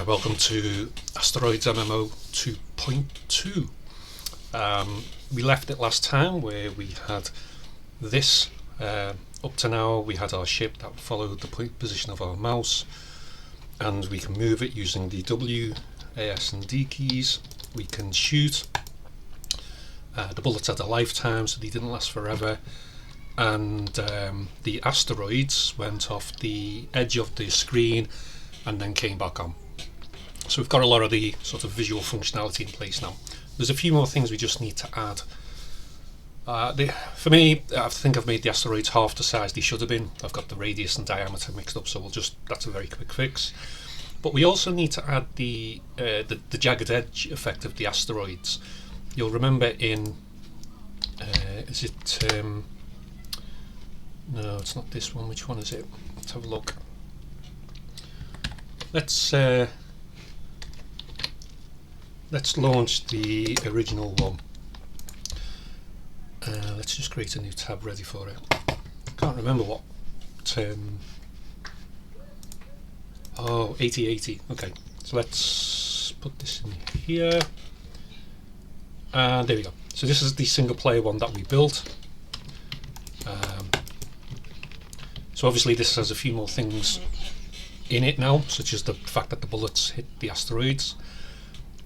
Welcome to Asteroids MMO 2.2. We left it last time where we had this. Up to now we had our ship that followed the position of our mouse, and we can move it using the W, A, S and D keys. We can shoot. The bullets had a lifetime, so they didn't last forever, and the asteroids went off the edge of the screen and then came back on. So we've got a lot of the sort of visual functionality in place now. There's a few more things we just need to add. For me, I think I've made the asteroids half the size they should have been. I've got the radius and diameter mixed up, so that's a very quick fix. But we also need to add the jagged edge effect of the asteroids. You'll remember in no, it's not this one. Which one is it? Let's have a look. Let's launch the original one. Let's just create a new tab ready for it. Can't remember what. 8080. Okay, so let's put this in here. And there we go. So this is the single player one that we built. So obviously this has a few more things in it now, such as the fact that the bullets hit the asteroids,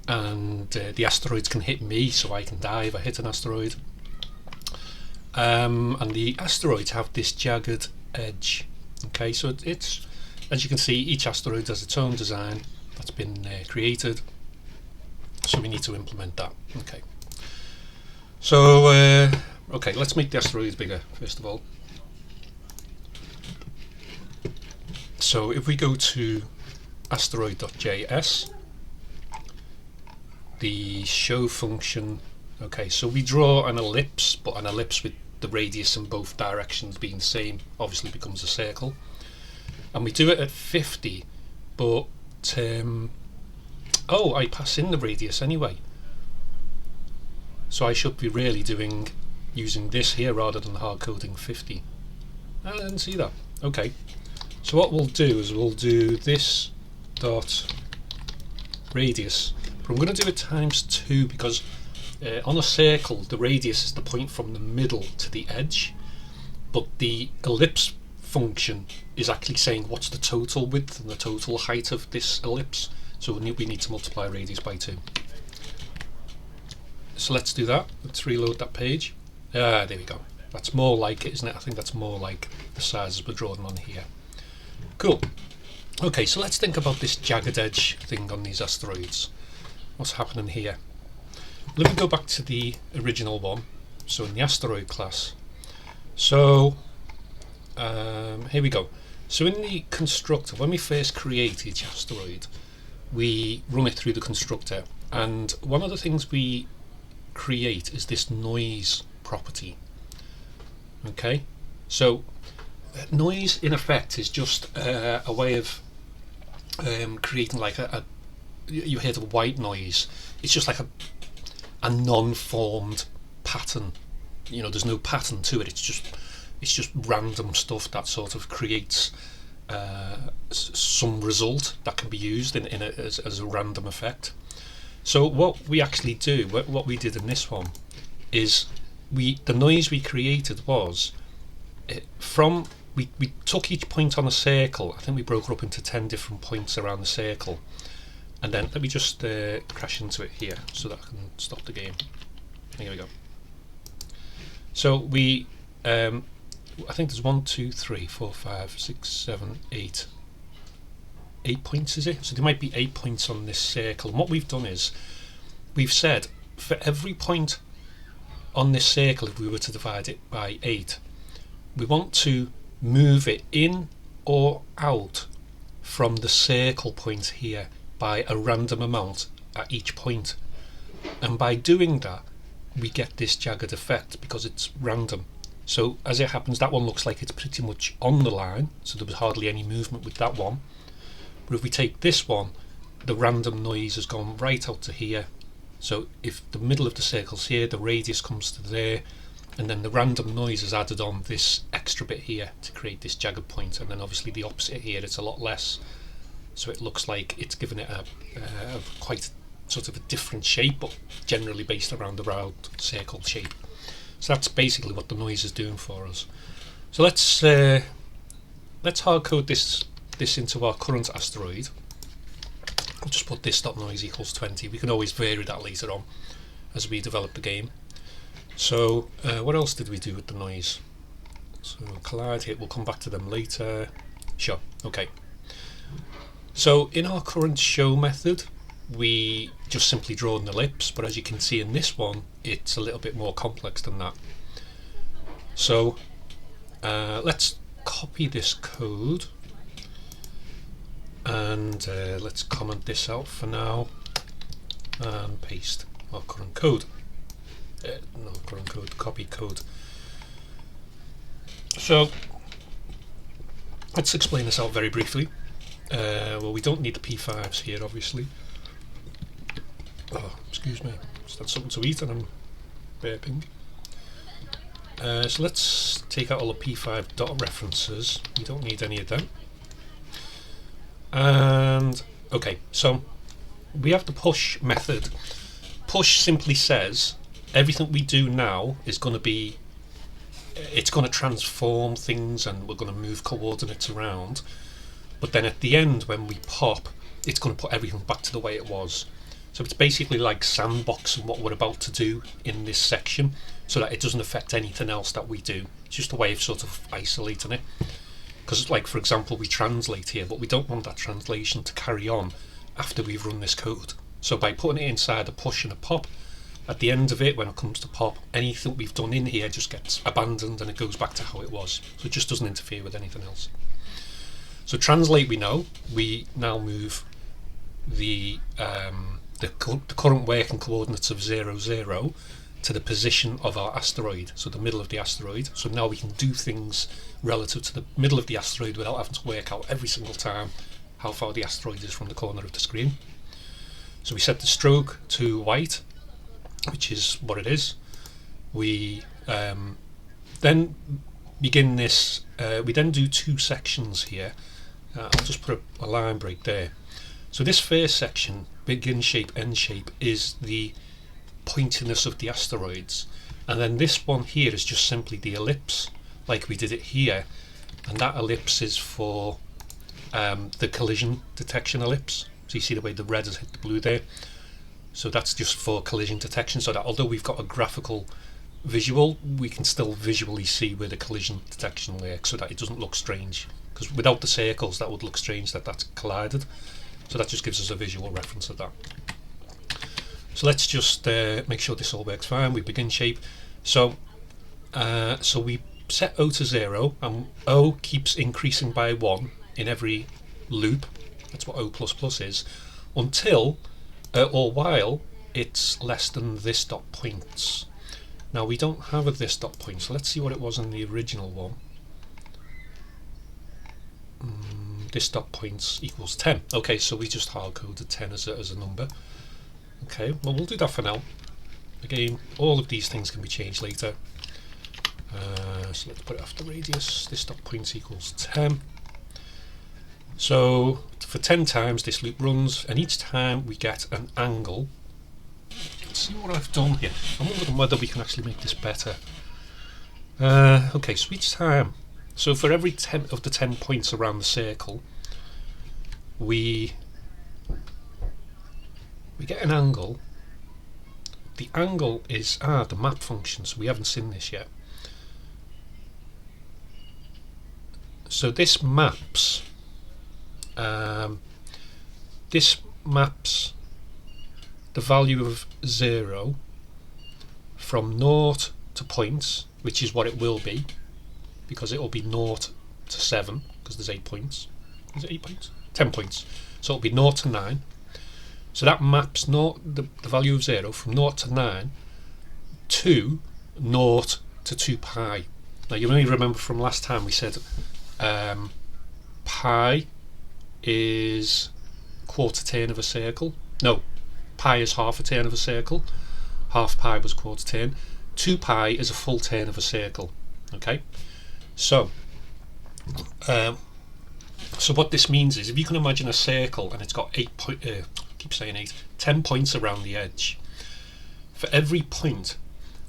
and the asteroids can hit me, so I can die if I hit an asteroid. And the asteroids have this jagged edge. Okay, so it's, as you can see, each asteroid has its own design that's been created, so we need to implement that. Okay, so okay, let's make the asteroids bigger first of all. So if we go to asteroid.js, the show function, okay, so we draw an ellipse, but an ellipse with the radius in both directions being the same obviously becomes a circle, and we do it at 50, but oh, I pass in the radius anyway, so I should be really using this here rather than hard coding 50. I didn't see that. Okay, so what we'll do is we'll do this dot radius, but I'm going to do it ×2 because on a circle the radius is the point from the middle to the edge, but the ellipse function is actually saying what's the total width and the total height of this ellipse, so we need to multiply radius by 2. So let's do that. Let's reload that page. There we go. That's more like it, isn't it? I think that's more like the sizes we're drawing on here. Cool. Okay, so let's think about this jagged edge thing on these asteroids. What's happening here? Let me go back to the original one, so in the asteroid class. So here we go. So in the constructor, when we first create each asteroid, we run it through the constructor, and one of the things we create is this noise property. Okay, so noise in effect is just a way of creating like you hear the white noise. It's just like a non-formed pattern. You know, there's no pattern to it. It's just random stuff that sort of creates some result that can be used as a random effect. So what we actually do, what we did in this one, is the noise we created was we took each point on a circle. I think we broke it up into 10 different points around the circle, and then let me just crash into it here so that I can stop the game. Here we go. So we I think there's 1, 2, 3, 4, 5, 6, 7, 8 points, is it? So there might be 8 points on this circle, and what we've done is we've said for every point on this circle, if we were to divide it by 8, we want to move it in or out from the circle point here by a random amount at each point, and by doing that we get this jagged effect because it's random. So as it happens, that one looks like it's pretty much on the line, so there was hardly any movement with that one. But if we take this one, the random noise has gone right out to here. So if the middle of the circle's here, the radius comes to there, and then the random noise is added on this extra bit here to create this jagged point, and then obviously the opposite here, it's a lot less so it looks like it's given it a quite sort of a different shape, but generally based around the round circle shape. So that's basically what the noise is doing for us. So let's hard code this into our current asteroid. I'll just put this.noise equals 20. We can always vary that later on as we develop the game. So what else did we do with the noise? So collide hit, we'll come back to them later. Sure, okay. So in our current show method, we just simply draw an ellipse, but as you can see in this one, it's a little bit more complex than that. So let's copy this code and let's comment this out for now and paste our current code. Copy code. So let's explain this out very briefly. Well, we don't need the P5s here, obviously. Oh, excuse me, just had something to eat and I'm burping. So let's take out all the P5 dot references. We don't need any of them. And okay, so we have the push method. Push simply says everything we do now is going to be, it's going to transform things and we're going to move coordinates around, but then at the end when we pop, it's going to put everything back to the way it was. So it's basically like sandboxing what we're about to do in this section so that it doesn't affect anything else that we do. It's just a way of sort of isolating it. Because like for example we translate here, but we don't want that translation to carry on after we've run this code. So by putting it inside a push and a pop, at the end of it when it comes to pop, anything we've done in here just gets abandoned and it goes back to how it was. So it just doesn't interfere with anything else. So translate, we know, we now move the current working coordinates of 0, 0 to the position of our asteroid, so the middle of the asteroid. So now we can do things relative to the middle of the asteroid without having to work out every single time how far the asteroid is from the corner of the screen. So we set the stroke to white, which is what it is. We then begin this, we then do two sections here. I'll just put a line break there. So this first section, begin shape, end shape, is the pointiness of the asteroids, and then this one here is just simply the ellipse like we did it here, and that ellipse is for the collision detection ellipse. So you see the way the red has hit the blue there, so that's just for collision detection, so that although we've got a graphical visual, we can still visually see where the collision detection works so that it doesn't look strange, because without the circles that would look strange that that's collided. So that just gives us a visual reference of that. So let's just make sure this all works fine. We begin shape. So we set O to 0, and O keeps increasing by 1 in every loop. That's what O++ is, until or while it's less than this dot points. Now we don't have a this dot point, so let's see what it was in the original one. This dot points equals 10. Okay, so we just hard coded 10 as a number. Okay, well we'll do that for now. Again, all of these things can be changed later. So let's put it after radius. This dot points equals 10. So for 10 times this loop runs, and each time we get an angle. Let's see what I've done here. I'm wondering whether we can actually make this better. Okay, so each time. So for every 10 of the 10 points around the circle, we get an angle. The angle is the map function, so we haven't seen this yet. So this maps the value of 0 from 0 to points, which is what it will be, because it will be 0 to 7, because there's 8 points. Is it 8 points? 10 points. So it'll be 0 to 9. So that maps the value of 0 from 0 to 9 to 0 to 2 pi. Now you may remember from last time we said pi is quarter turn of a circle. No, pi is half a turn of a circle. Half pi was quarter turn. 2 pi is a full turn of a circle. Okay, so So what this means is, if you can imagine a circle and it's got 10 points around the edge, for every point,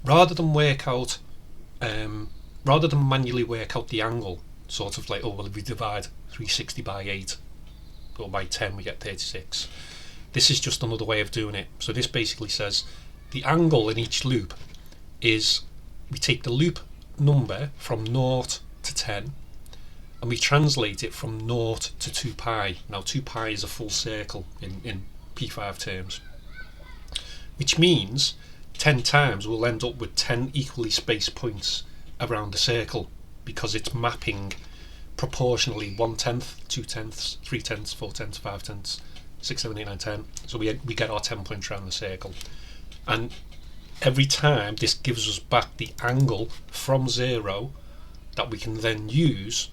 rather than manually work out the angle, sort of like, oh well, if we divide 360 by 8 or by 10 we get 36, this is just another way of doing it. So this basically says the angle in each loop is, we take the loop number from 0 to 10 and we translate it from 0 to 2 pi. Now 2 pi is a full circle in P5 terms, which means 10 times we'll end up with 10 equally spaced points around the circle, because it's mapping proportionally 1/10, 2/10, 3/10, 4/10, 5/10, 6, 7, 8, 9, 10. So we get our 10 points around the circle, and every time this gives us back the angle from 0 that we can then use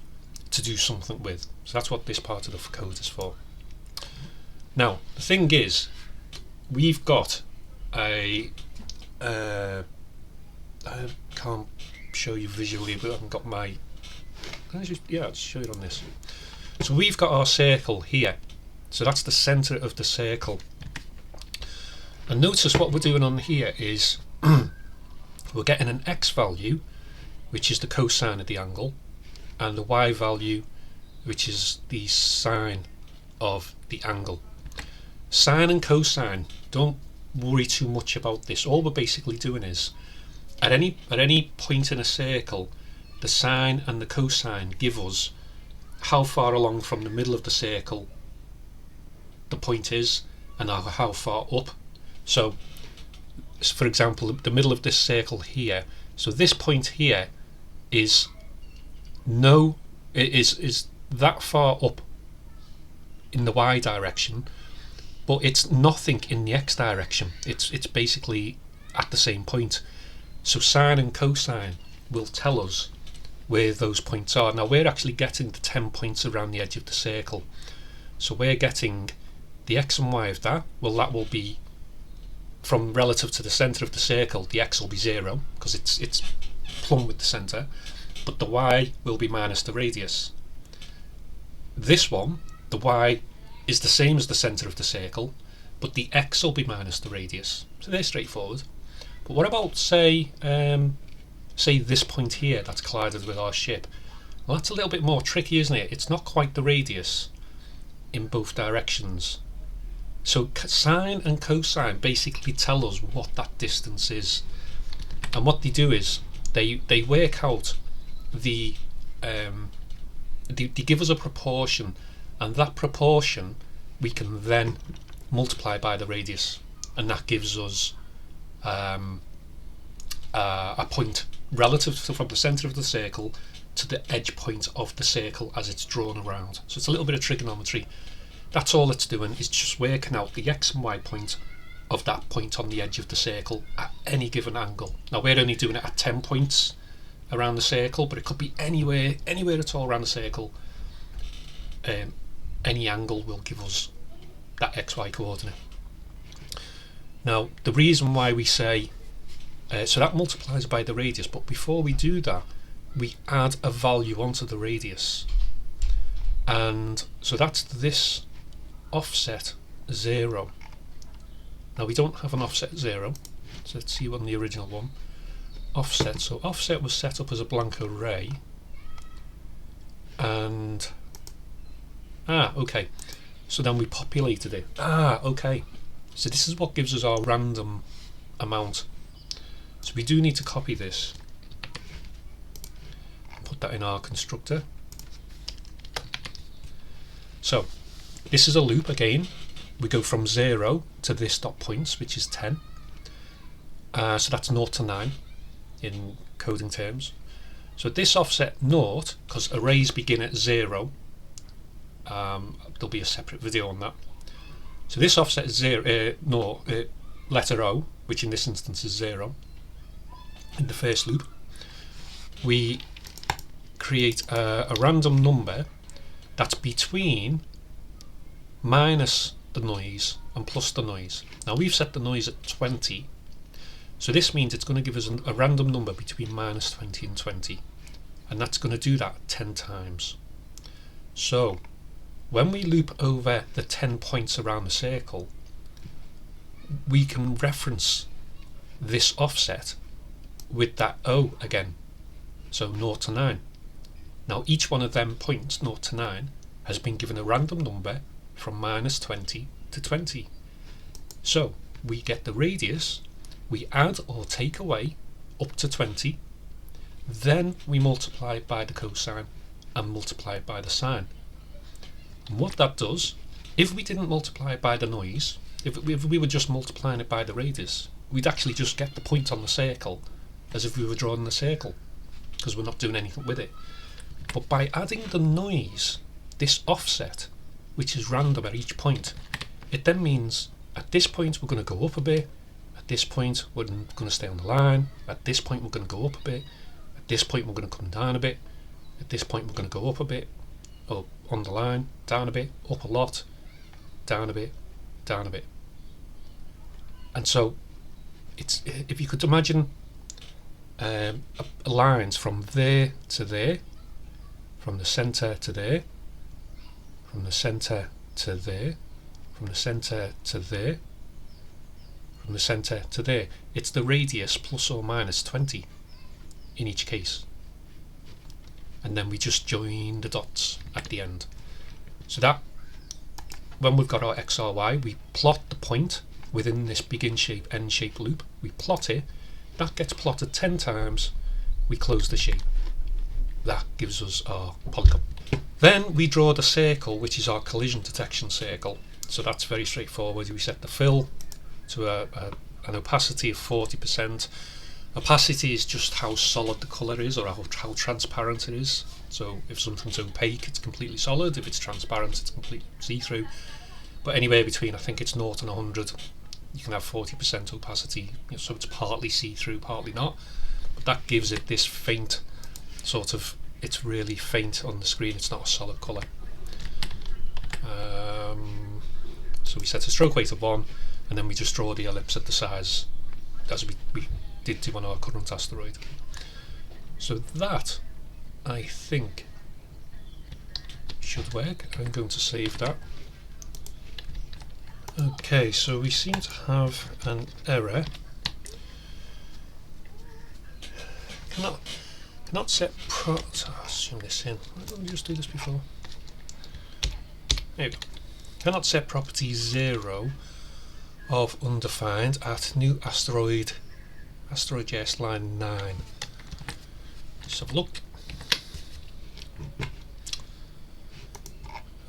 to do something with. So that's what this part of the code is for. Now the thing is, we've got I can't show you visually, but I haven't got my, I'll just show it on this. So we've got our circle here, so that's the center of the circle, and notice what we're doing on here is we're getting an x value, which is the cosine of the angle, and the y value, which is the sine of the angle. Sine and cosine, don't worry too much about this. All we're basically doing is, at any point in a circle, the sine and the cosine give us how far along from the middle of the circle the point is, and how far up. So for example, the middle of this circle here, so this point here is that far up in the y direction, but it's nothing in the x direction. It's basically at the same point. So sine and cosine will tell us where those points are. Now we're actually getting the 10 points around the edge of the circle, so we're getting the x and y of that. Well, that will be from relative to the center of the circle. The x will be 0 because it's plumb with the center, but the y will be minus the radius. This one, the y is the same as the center of the circle, but the x will be minus the radius. So they're straightforward. But what about say this point here that's collided with our ship? Well, that's a little bit more tricky, isn't it? It's not quite the radius in both directions. So sine and cosine basically tell us what that distance is, and what they do is they work out they give us a proportion, and that proportion we can then multiply by the radius, and that gives us a point relative to, from the center of the circle to the edge point of the circle as it's drawn around. So it's a little bit of trigonometry. That's all it's doing, is just working out the x and y point of that point on the edge of the circle at any given angle. Now we're only doing it at 10 points around the circle, but it could be anywhere at all around the circle. Any angle will give us that xy coordinate. Now the reason why we say so that multiplies by the radius, but before we do that we add a value onto the radius, and so that's this offset 0. Now we don't have an offset 0, so let's see on the original one. Offset, so offset was set up as a blank array, and okay, so then we populated it. Okay, so this is what gives us our random amount. So we do need to copy this, put that in our constructor. So this is a loop again. We go from 0 to this dot points, which is 10. So that's 0 to 9 in coding terms. So this offset 0, because arrays begin at 0, there'll be a separate video on that. So this offset 0, letter O, which in this instance is 0, in the first loop, we create a random number that's between minus the noise and plus the noise. Now we've set the noise at 20, so this means it's going to give us a random number between minus 20 and 20, and that's going to do that 10 times. So when we loop over the 10 points around the circle, we can reference this offset with that O again, so 0 to 9. Now each one of them points, 0 to 9, has been given a random number from -20 to 20. So we get the radius, we add or take away up to 20, then we multiply it by the cosine and multiply it by the sine. And what that does, if we didn't multiply it by the noise, if we were just multiplying it by the radius, we'd actually just get the point on the circle as if we were drawing the circle, because we're not doing anything with it. But by adding the noise, this offset, which is random at each point, it then means at this point we're going to go up a bit, at this point we're going to stay on the line, at this point we're going to go up a bit, at this point we're going to come down a bit, at this point we're going to go up a bit, up on the line, down a bit, up a lot, down a bit, down a bit. And so it's, if you could imagine lines from there to there, from the centre to there, from the centre to there, from the centre to there, from the centre to there. It's the radius plus or minus 20 in each case. And then we just join the dots at the end. So that, when we've got our x, r, y, we plot the point within this begin shape, end shape loop. We plot it. That gets plotted 10 times. We close the shape. That gives us our polygon. Then we draw the circle, which is our collision detection circle. So that's very straightforward. We set the fill to an opacity of 40%. Opacity is just how solid the colour is, or how transparent it is. So if something's opaque, it's completely solid. If it's transparent, it's completely see-through. But anywhere between, I think it's 0 and 100, you can have 40% opacity. So it's partly see-through, partly not. But that gives it this faint sort of, it's really faint on the screen. It's not a solid colour. So we set a stroke weight of 1, and then we just draw the ellipse at the size as we did do on our current asteroid. So that, I think, should work. I'm going to save that. Okay, so we seem to have an error. Cannot set zoom this in. Let me just do this before. There we go. Cannot set property 0 of undefined at new asteroid JS line 9. Let's have a look.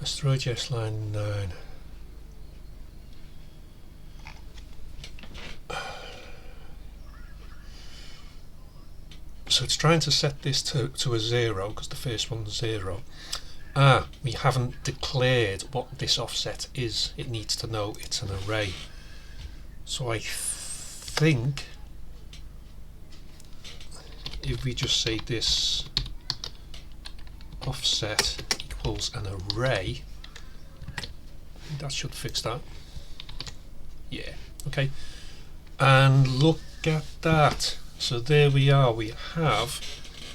Asteroid JS line 9. So it's trying to set this to a 0 because the first one's 0. We haven't declared what this offset is. It needs to know it's an array. So I think if we just say this offset equals an array, that should fix that. Yeah, okay. And look at that. So there we are. We have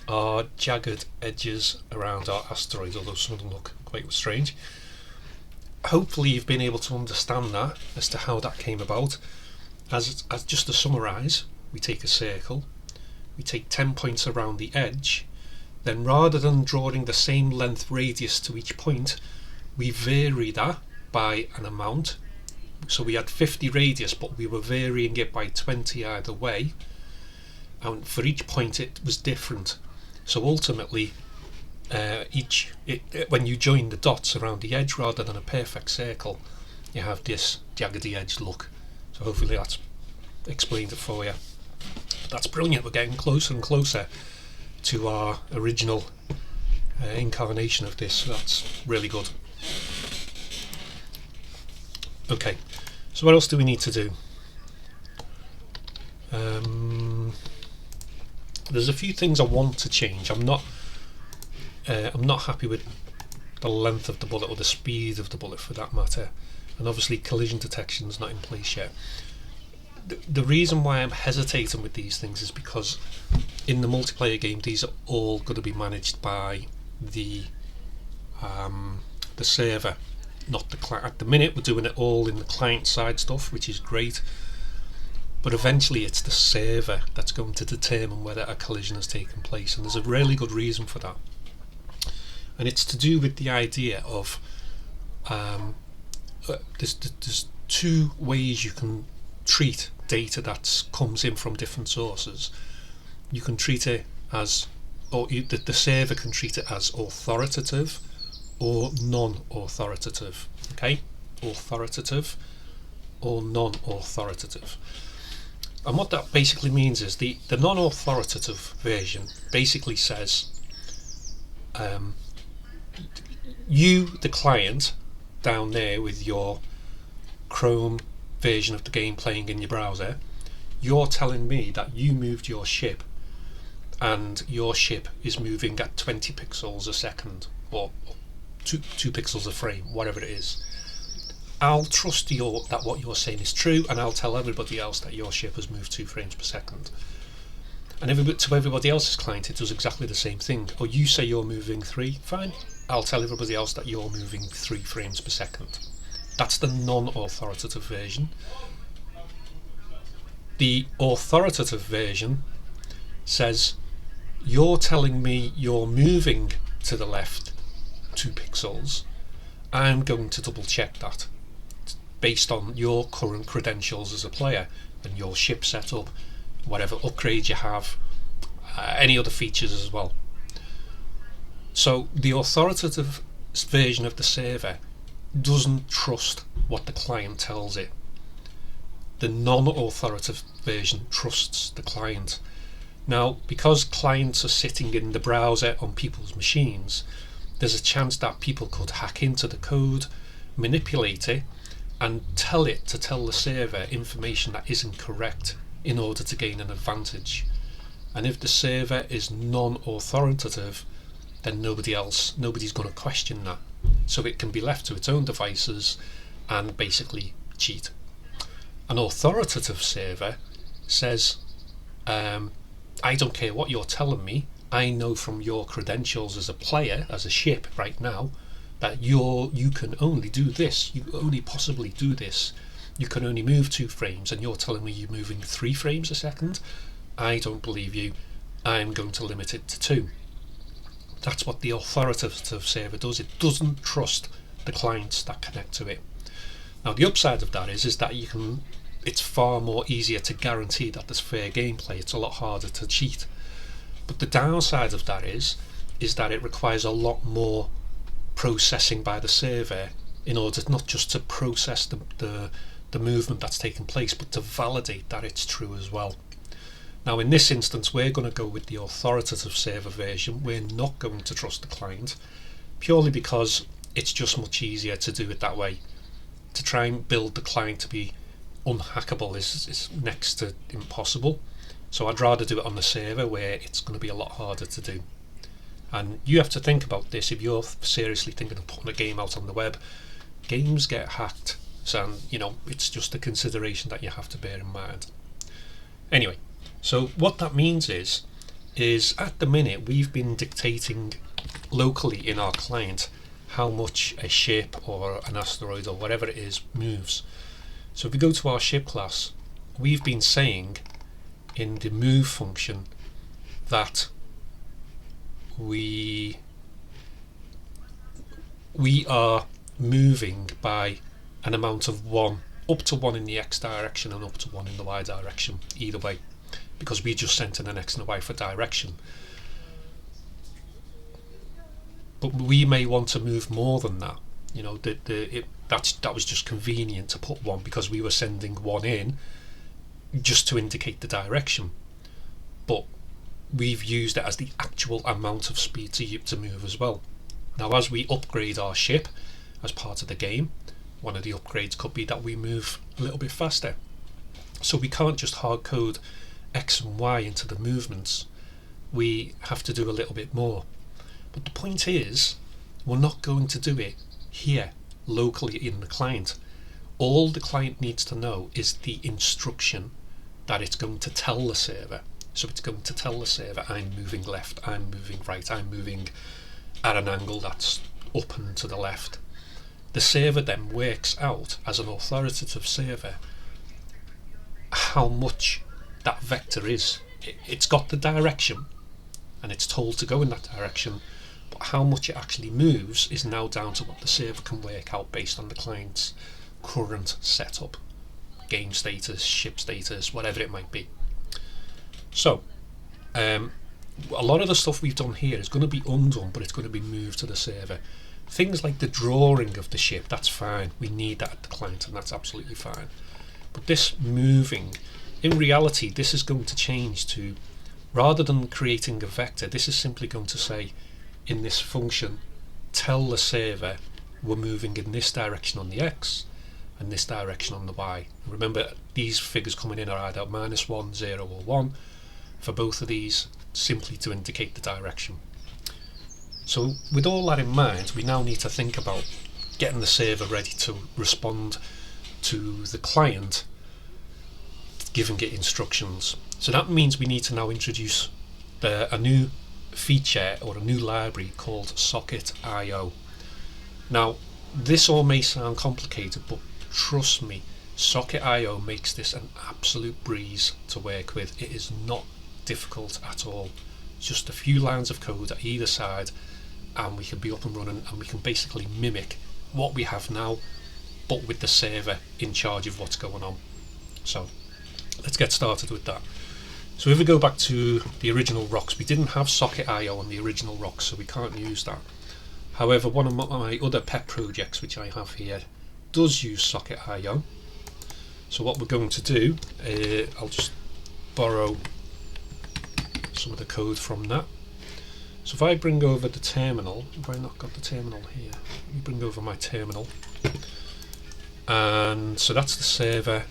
our jagged edges around our asteroid, although some of them look quite strange. Hopefully you've been able to understand that as to how that came about. As just to summarise, we take a circle, we take 10 points around the edge, then rather than drawing the same length radius to each point, we vary that by an amount. So we had 50 radius, but we were varying it by 20 either way, and for each point it was different. So ultimately, when you join the dots around the edge rather than a perfect circle, you have this jaggedy edge look. So hopefully that's explained it for you. But that's brilliant. We're getting closer and closer to our original incarnation of this. So that's really good. Okay, so what else do we need to do? There's a few things I want to change. I'm not happy with the length of the bullet, or the speed of the bullet for that matter, and obviously collision detection is not in place yet. The reason why I'm hesitating with these things is because in the multiplayer game these are all going to be managed by the the server, not the client. At the minute we're doing it all in the client side stuff, which is great, but eventually it's the server that's going to determine whether a collision has taken place, and there's a really good reason for that. And it's to do with the idea of there's two ways you can treat data that comes in from different sources. You can treat it as, or the server can treat it as authoritative or non-authoritative. Okay, authoritative or non-authoritative. And what that basically means is the non-authoritative version basically says you, the client, down there with your Chrome version of the game playing in your browser, you're telling me that you moved your ship and your ship is moving at 20 pixels a second or 2 pixels a frame, whatever it is. I'll trust that what you're saying is true, and I'll tell everybody else that your ship has moved 2 frames per second. And to everybody else's client it does exactly the same thing. Or you say you're moving 3, fine, I'll tell everybody else that you're moving 3 frames per second. That's the non-authoritative version. The authoritative version says you're telling me you're moving to the left 2 pixels. I'm going to double check that based on your current credentials as a player and your ship setup, whatever upgrades you have, any other features as well. So the authoritative version of the server doesn't trust what the client tells it. The non-authoritative version trusts the client. Now, because clients are sitting in the browser on people's machines, there's a chance that people could hack into the code, manipulate it, and tell it to tell the server information that isn't correct in order to gain an advantage. And if the server is non-authoritative, then nobody's going to question that. So it can be left to its own devices and basically cheat. An authoritative server says, I don't care what you're telling me, I know from your credentials as a player, as a ship right now, that you can only do this, you only possibly do this, you can only move 2 frames, and you're telling me you're moving 3 frames a second. I don't believe you, I'm going to limit it to 2. That's what the authoritative server does. It doesn't trust the clients that connect to it. Now the upside of that is that it's far more easier to guarantee that there's fair gameplay. It's a lot harder to cheat. But the downside of that is that it requires a lot more processing by the server in order not just to process the movement that's taken place, but to validate that it's true as well. Now in this instance we're going to go with the authoritative server version. We're not going to trust the client, purely because it's just much easier to do it that way. To try and build the client to be unhackable is next to impossible. So I'd rather do it on the server, where it's going to be a lot harder to do. And you have to think about this if you're seriously thinking of putting a game out on the web. Games get hacked, so it's just a consideration that you have to bear in mind. Anyway, so what that means is at the minute we've been dictating locally in our client how much a ship or an asteroid or whatever it is moves. So if we go to our ship class, we've been saying in the move function that we are moving by an amount of 1, up to 1 in the X direction and up to 1 in the Y direction, either way, because we just sent in an X and a Y for direction. But we may want to move more than that. That was just convenient to put 1 because we were sending 1 in just to indicate the direction. But we've used it as the actual amount of speed to move as well. Now as we upgrade our ship as part of the game, one of the upgrades could be that we move a little bit faster. So we can't just hard code X and Y into the movements. We have to do a little bit more. But the point is, we're not going to do it here locally in the client. All the client needs to know is the instruction that it's going to tell the server. So it's going to tell the server, I'm moving left, I'm moving right, I'm moving at an angle that's up and to the left. the server then works out as an authoritative server how much that vector is. It's got the direction and it's told to go in that direction, but how much it actually moves is now down to what the server can work out based on the client's current setup, game status, ship status, whatever it might be. So a lot of the stuff we've done here is going to be undone, but it's going to be moved to the server. Things like the drawing of the ship, that's fine, we need that at the client and that's absolutely fine. But this moving, in reality, this is going to change to, rather than creating a vector, this is simply going to say in this function, tell the server we're moving in this direction on the X and this direction on the Y. Remember, these figures coming in are either -1, 0 or 1 for both of these, simply to indicate the direction. So with all that in mind, we now need to think about getting the server ready to respond to the client giving it instructions. So that means we need to now introduce a new feature or a new library called Socket IO. Now this all may sound complicated, but trust me, Socket IO makes this an absolute breeze to work with. It is not difficult at all. Just a few lines of code at either side and we can be up and running, and we can basically mimic what we have now, but with the server in charge of what's going on. So let's get started with that. So if we go back to the original rocks, we didn't have Socket IO on the original rocks, so we can't use that. However, one of my other pet projects which I have here does use Socket IO. So what we're going to do, I'll just borrow some of the code from that. So if I bring over the terminal, have I not got the terminal here? Let me bring over my terminal. And so that's the server,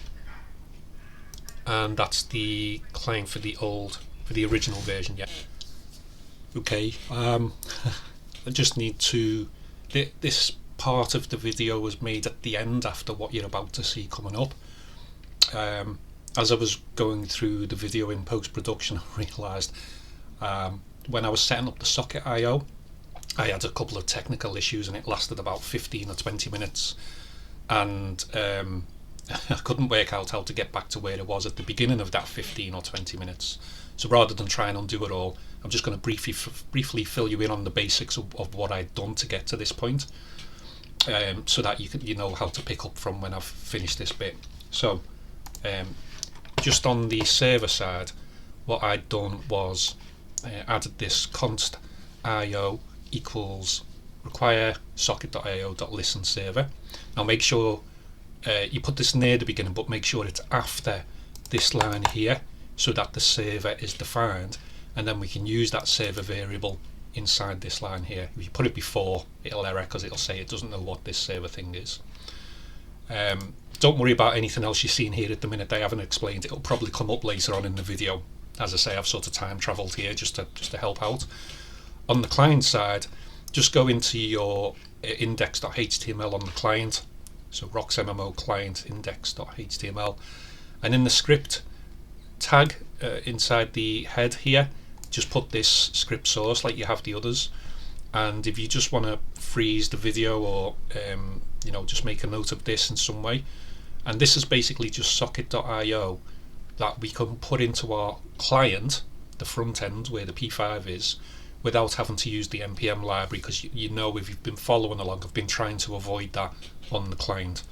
and that's the client for the original version. Yeah. Okay. I just need to. This part of the video was made at the end after what you're about to see coming up. As I was going through the video in post-production, I realised when I was setting up the Socket IO, I had a couple of technical issues and it lasted about 15 or 20 minutes, and I couldn't work out how to get back to where it was at the beginning of that 15 or 20 minutes. So rather than try and undo it all, I'm just going to briefly fill you in on the basics of what I'd done to get to this point, so that you know how to pick up from when I've finished this bit. So just on the server side, what I'd done was added this const io equals require socket.io.listen server. Now make sure you put this near the beginning, but make sure it's after this line here, so that the server is defined, and then we can use that server variable inside this line here. If you put it before, it'll error because it'll say it doesn't know what this server thing is. Don't worry about anything else you're seeing here at the minute. I haven't explained. It'll probably come up later on in the video. As I say, I've sort of time travelled here just to help out. On the client side, just go into your index.html on the client. So Rocks MMO client index.html, and in the script tag inside the head here, just put this script source like you have the others. And if you just want to freeze the video, or just make a note of this in some way, and this is basically just socket.io that we can put into our client, the front end where the P5 is, without having to use the npm library, because you know, if you've been following along, I've been trying to avoid that on the client.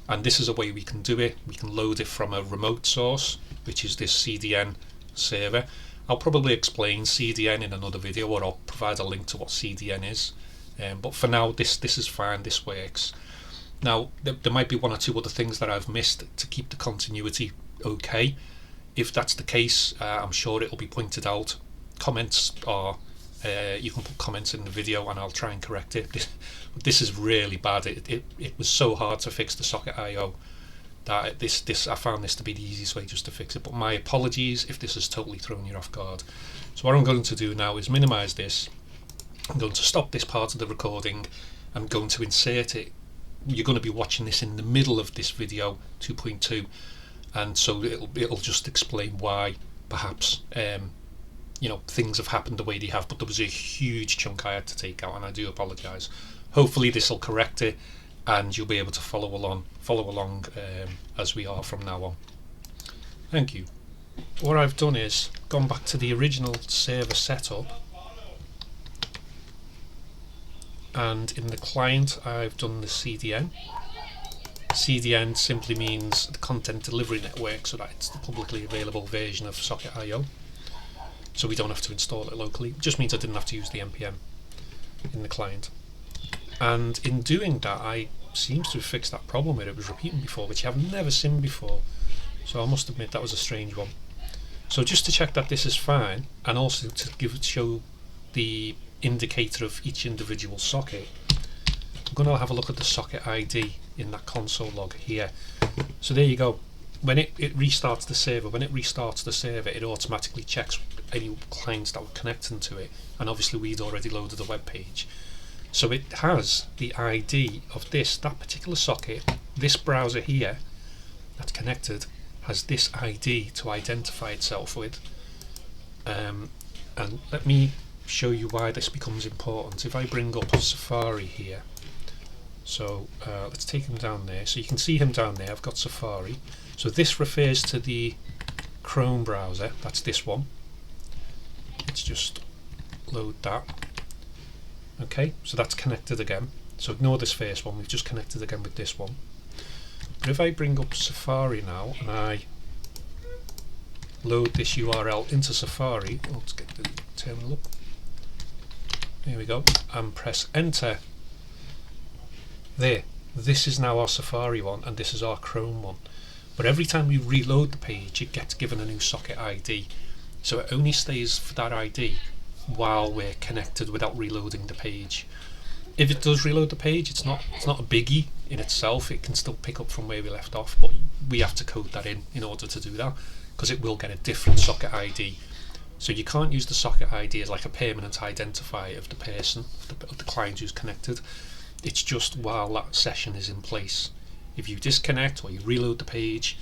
And this is a way we can do it. We can load it from a remote source, which is this CDN server. I'll probably explain CDN in another video, or I'll provide a link to what CDN is. But for now, this is fine, this works. Now, there might be one or two other things that I've missed to keep the continuity okay. If that's the case, I'm sure it'll be pointed out. Comments are, you can put comments in the video and I'll try and correct it. This is really bad. It was so hard to fix the Socket IO that I found this to be the easiest way just to fix it. But my apologies if this has totally thrown you off guard. So what I'm going to do now is minimize this. I'm going to stop this part of the recording. I'm going to insert it. You're going to be watching this in the middle of this video 2.2, and so it'll just explain why perhaps things have happened the way they have. But there was a huge chunk I had to take out, and I do apologise. Hopefully this will correct it. and you'll be able to follow along as we are from now on. Thank you. What I've done is gone back to the original server setup, and in the client I've done the CDN. CDN simply means the Content Delivery Network, so that it's the publicly available version of Socket.io. So we don't have to install it locally. It just means I didn't have to use the npm in the client. And in doing that, I seems to have fixed that problem where it was repeating before, which I've never seen before. So I must admit that was a strange one. So just to check that this is fine, and also to show the indicator of each individual socket, I'm going to have a look at the socket ID in that console log here. So there you go. When it restarts the server, it automatically checks any clients that were connecting to it, and obviously we'd already loaded the web page. So it has the ID of that particular socket. This browser here that's connected has this ID to identify itself with. And let me show you why this becomes important. If I bring up Safari here, so let's take him down there. So you can see him down there. I've got Safari. So this refers to the Chrome browser. That's this one. Let's just load that. Okay, so that's connected again. So ignore this first one. We've just connected again with this one. But if I bring up Safari now and I load this URL into Safari, let's get the terminal up. There we go, and press enter. There, this is now our Safari one, and this is our Chrome one. But every time we reload the page, it gets given a new socket ID. So it only stays for that ID while we're connected without reloading the page. If it does reload the page, it's not a biggie in itself. It can still pick up from where we left off, but we have to code that in order to do that, because it will get a different socket ID. So you can't use the socket ID as like a permanent identifier of the person, of the client who's connected. It's just while that session is in place. If you disconnect or you reload the page,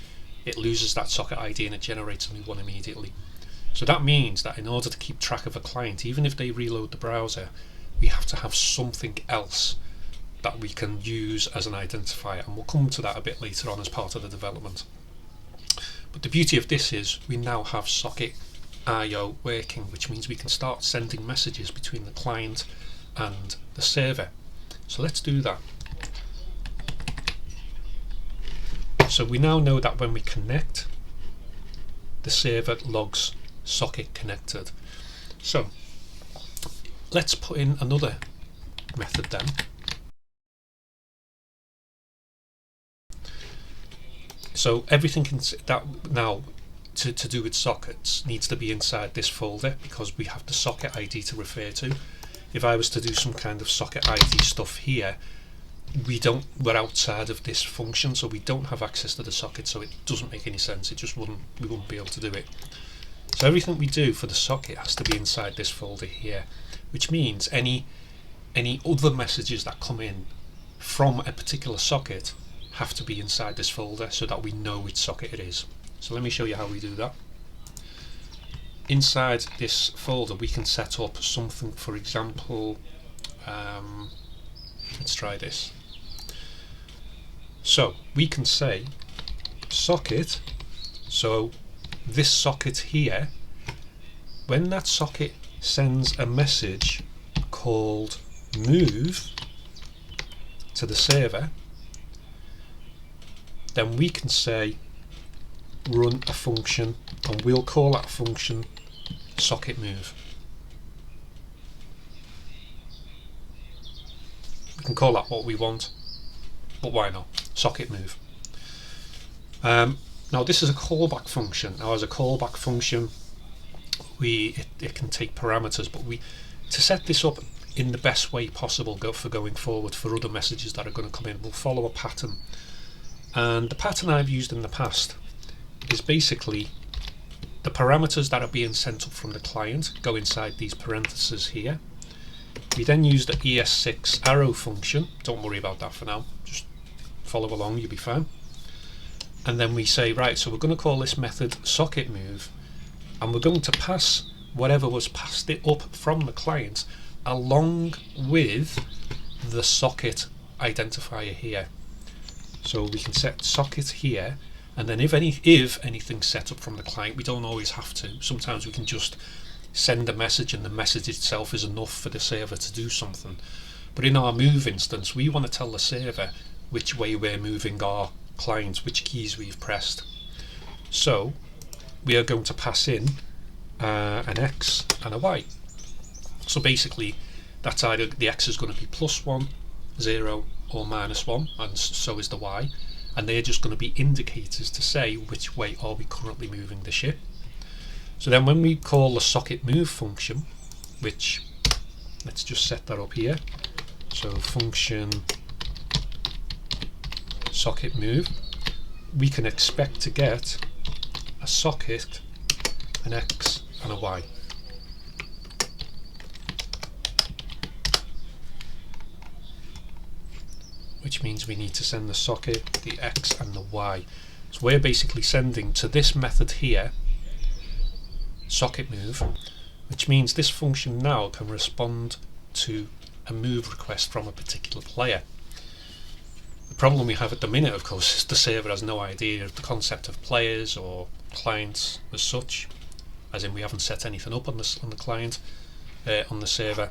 it loses that socket ID and it generates a new one immediately. So that means that in order to keep track of a client, even if they reload the browser, we have to have something else that we can use as an identifier, and we'll come to that a bit later on as part of the development. But the beauty of this is we now have Socket.io working, which means we can start sending messages between the client and the server. So let's do that. So we now know that when we connect, the server logs socket connected. So let's put in another method then. So everything that now to do with sockets needs to be inside this folder, because we have the socket ID to refer to. If I was to do some kind of socket ID stuff here, we're outside of this function, so we don't have access to the socket, so it doesn't make any sense. We wouldn't be able to do it. So everything we do for the socket has to be inside this folder here, which means any other messages that come in from a particular socket have to be inside this folder so that we know which socket it is. So let me show you how we do that. Inside this folder we can set up something, for example, let's try this. So we can say socket, so this socket here, when that socket sends a message called move to the server, then we can say run a function, and we'll call that function socket move. We can call that what we want, but why not? Socket move. Now this is a callback function. Now as a callback function, it can take parameters, but to set this up in the best way possible for going forward for other messages that are going to come in, we'll follow a pattern. And the pattern I've used in the past is basically the parameters that are being sent up from the client go inside these parentheses here. We then use the ES6 arrow function. Don't worry about that for now, just follow along, you'll be fine. And then we say, right, so we're going to call this method socket move, and we're going to pass whatever was passed it up from the client along with the socket identifier here. So we can set socket here, and then if anything's set up from the client, we don't always have to. Sometimes we can just send a message, and the message itself is enough for the server to do something. But in our move instance, we want to tell the server which way we're moving our client, which keys we've pressed. So we are going to pass in an X and a Y. So basically that's either the X is going to be +1, 0 or -1, and so is the Y, and they're just going to be indicators to say which way are we currently moving the ship. So then when we call the socket move function, which, let's just set that up here, so function socket move, we can expect to get a socket, an X and a Y. Which means we need to send the socket, the X and the Y. So we're basically sending to this method here, socket move, which means this function now can respond to a move request from a particular player. The problem we have at the minute, of course, is the server has no idea of the concept of players or clients as such, as in we haven't set anything up on the client, on the server.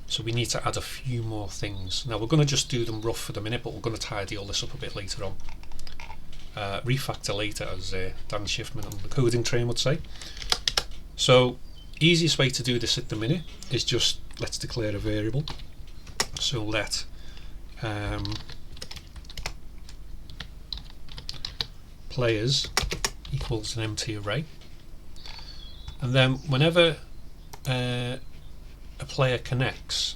So we need to add a few more things. Now we're going to just do them rough for the minute, but we're going to tidy all this up a bit later on. Refactor later, as Dan Schiffman on the coding train would say. So easiest way to do this at the minute is just let's declare a variable. So let players equals an empty array, and then whenever a player connects,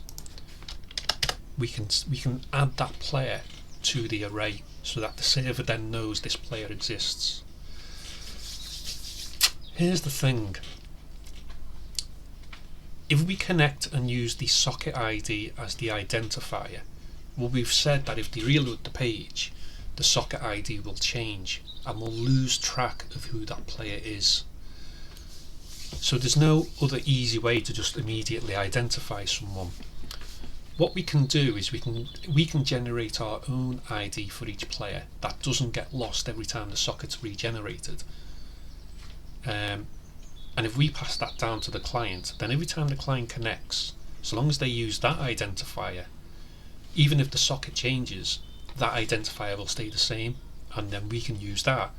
we can add that player to the array so that the server then knows this player exists. Here's the thing: if we connect and use the socket ID as the identifier, well, we've said that if they reload the page, the socket ID will change and we'll lose track of who that player is. So there's no other easy way to just immediately identify someone. What we can do is we can generate our own ID for each player that doesn't get lost every time the socket's regenerated. And if we pass that down to the client, then every time the client connects, so long as they use that identifier, even if the socket changes, that identifier will stay the same, and then we can use that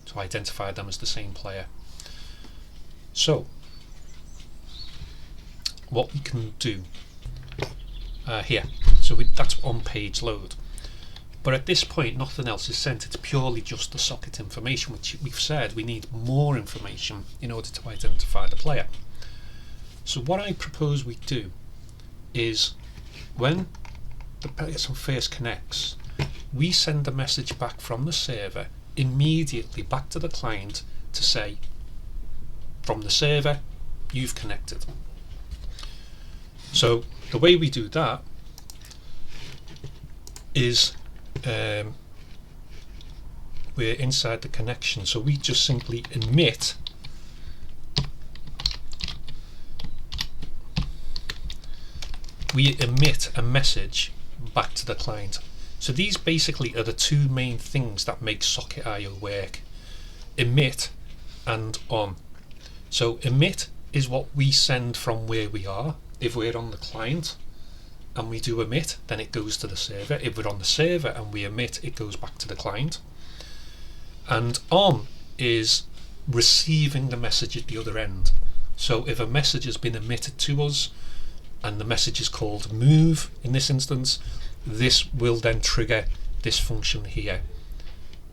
to identify them as the same player. So what we can do here, so that's on page load, but at this point nothing else is sent, it's purely just the socket information, which we've said we need more information in order to identify the player. So what I propose we do is when the person first connects, we send a message back from the server immediately back to the client to say, from the server, you've connected. So the way we do that is we're inside the connection, so we just simply emit a message back to the client. So these basically are the two main things that make socket IO work: emit and on. So emit is what we send from where we are. If we're on the client and we do emit, then it goes to the server. If we're on the server and we emit, it goes back to the client. And on is receiving the message at the other end. So if a message has been emitted to us and the message is called move in this instance, this will then trigger this function here.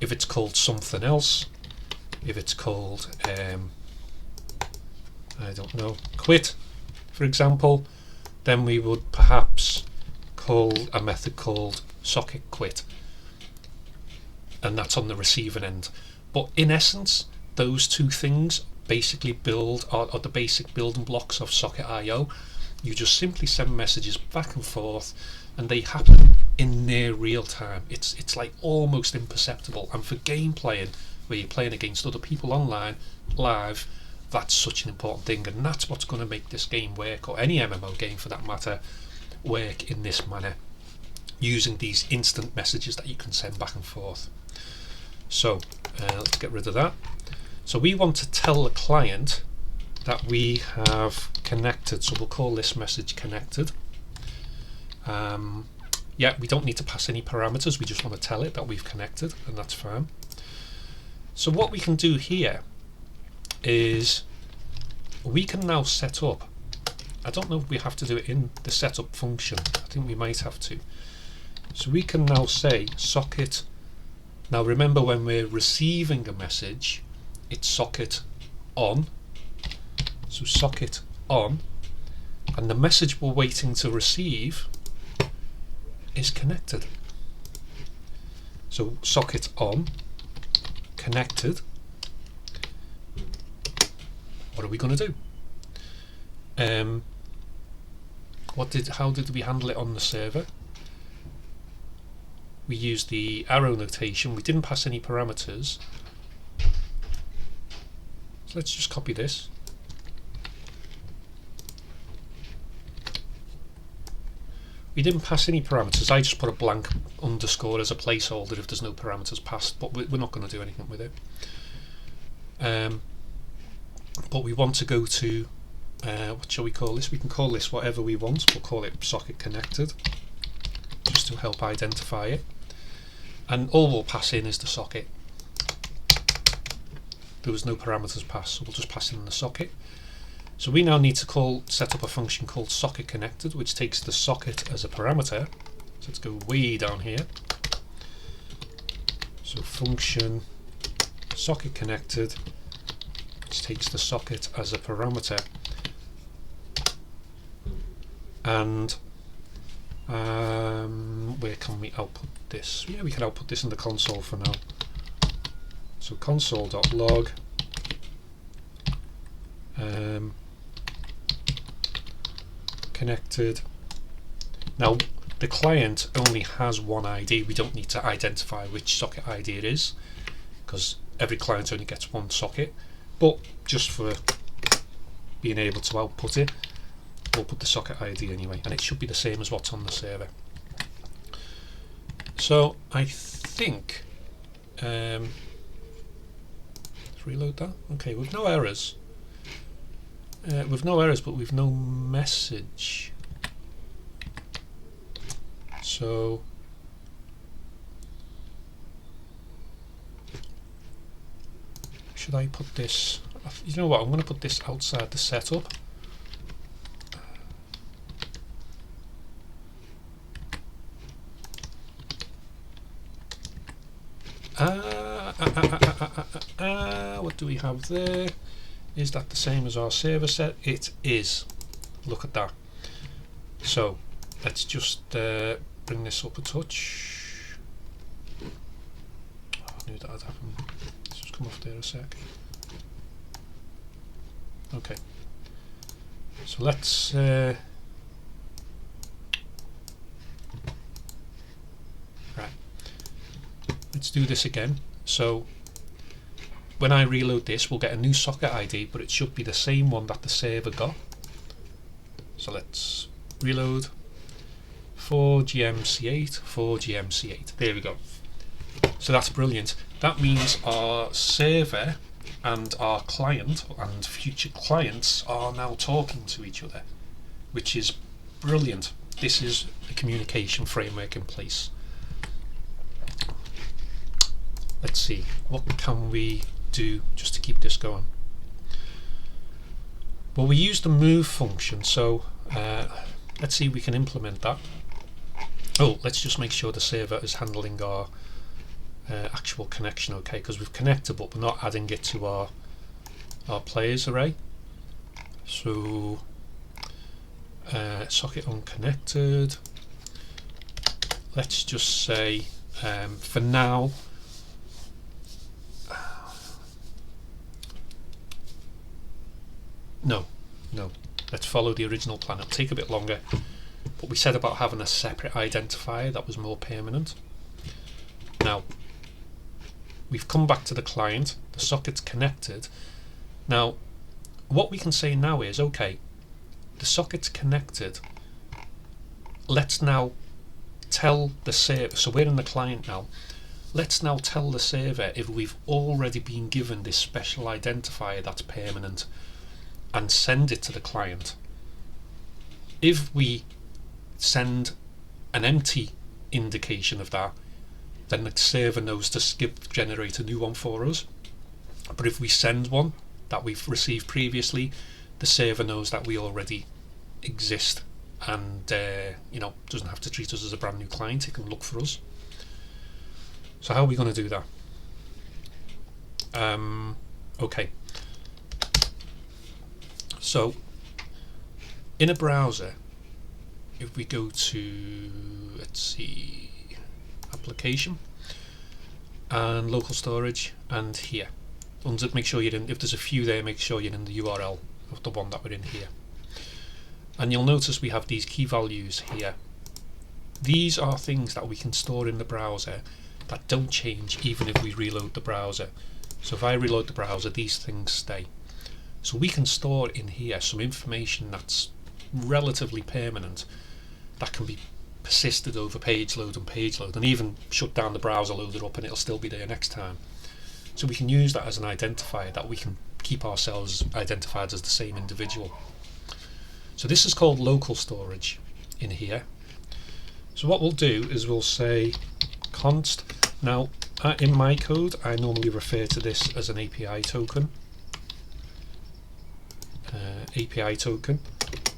If it's called something else, if it's called I don't know, quit for example, then we would perhaps call a method called socket quit, and that's on the receiving end. But in essence, those two things basically are the basic building blocks of socket IO. You just simply send messages back and forth, and they happen in near real time. It's like almost imperceptible, and for game playing, where you're playing against other people online, live, that's such an important thing, and that's what's going to make this game work, or any MMO game for that matter, work in this manner. using these instant messages that you can send back and forth. So let's get rid of that. So we want to tell the client that we have connected, so we'll call this message connected. Yeah, we don't need to pass any parameters, we just want to tell it that we've connected, and that's fine. So what we can do here is we can now set up, I don't know if we have to do it in the setup function, I think we might have to. So we can now say socket, now remember when we're receiving a message, it's socket on, so socket on, and the message we're waiting to receive is connected. So socket on, connected. What are we going to do? How did we handle it on the server? We used the arrow notation. We didn't pass any parameters. So let's just copy this. We didn't pass any parameters. I just put a blank underscore as a placeholder if there's no parameters passed, but we're not going to do anything with it. But we want to go to, what shall we call this? We can call this whatever we want. We'll call it socket connected, just to help identify it. And all we'll pass in is the socket. There was no parameters passed, so we'll just pass in the socket. So we now need to set up a function called socket connected, which takes the socket as a parameter. So let's go way down here. So function socket connected, which takes the socket as a parameter. And where can we output this? Yeah, we can output this in the console for now. So console.log connected. Now the client only has one ID. We don't need to identify which socket ID it is, because every client only gets one socket. But just for being able to output it, we'll put the socket ID anyway, and it should be the same as what's on the server. So I think let's reload that. Okay, we've no errors. But we've no message. So should I put this? You know what? I'm going to put this outside the setup. What do we have there? Is that the same as our server set? It is. Look at that. So let's just bring this up a touch. Oh, I knew that had happened. Let's just come off there a sec. Okay. So let's right. Let's do this again. So when I reload this, we'll get a new socket ID, but it should be the same one that the server got. So let's reload 4GMC8, 4GMC8. There we go. So that's brilliant. That means our server and our client and future clients are now talking to each other, which is brilliant. This is a communication framework in place. Let's see, what can we do just to keep this going? Well, we use the move function, so let's see if we can implement that. Oh, let's just make sure the server is handling our actual connection okay, because we've connected but we're not adding it to our players array. So socket unconnected. Let's just say for now no, let's follow the original plan. It'll take a bit longer, but we said about having a separate identifier that was more permanent. Now we've come back to the client, the socket's connected. Now what we can say now is, okay, the socket's connected, let's now tell the server, so we're in the client now, let's now tell the server if we've already been given this special identifier that's permanent, and send it to the client. If we send an empty indication of that, then the server knows to generate a new one for us. But if we send one that we've received previously, the server knows that we already exist, and doesn't have to treat us as a brand new client. It can look for us. So how are we going to do that? Okay. So in a browser, if we go to, let's see, application and local storage, and here, make sure you're in, if there's a few there, make sure you're in the URL of the one that we're in here. And you'll notice we have these key values here. These are things that we can store in the browser that don't change even if we reload the browser. So if I reload the browser, these things stay. So we can store in here some information that's relatively permanent, that can be persisted over page load and even shut down the browser, load it up, and it'll still be there next time. So we can use that as an identifier that we can keep ourselves identified as the same individual. So this is called local storage in here. So what we'll do is we'll say const. Now in my code I normally refer to this as an API token. API token.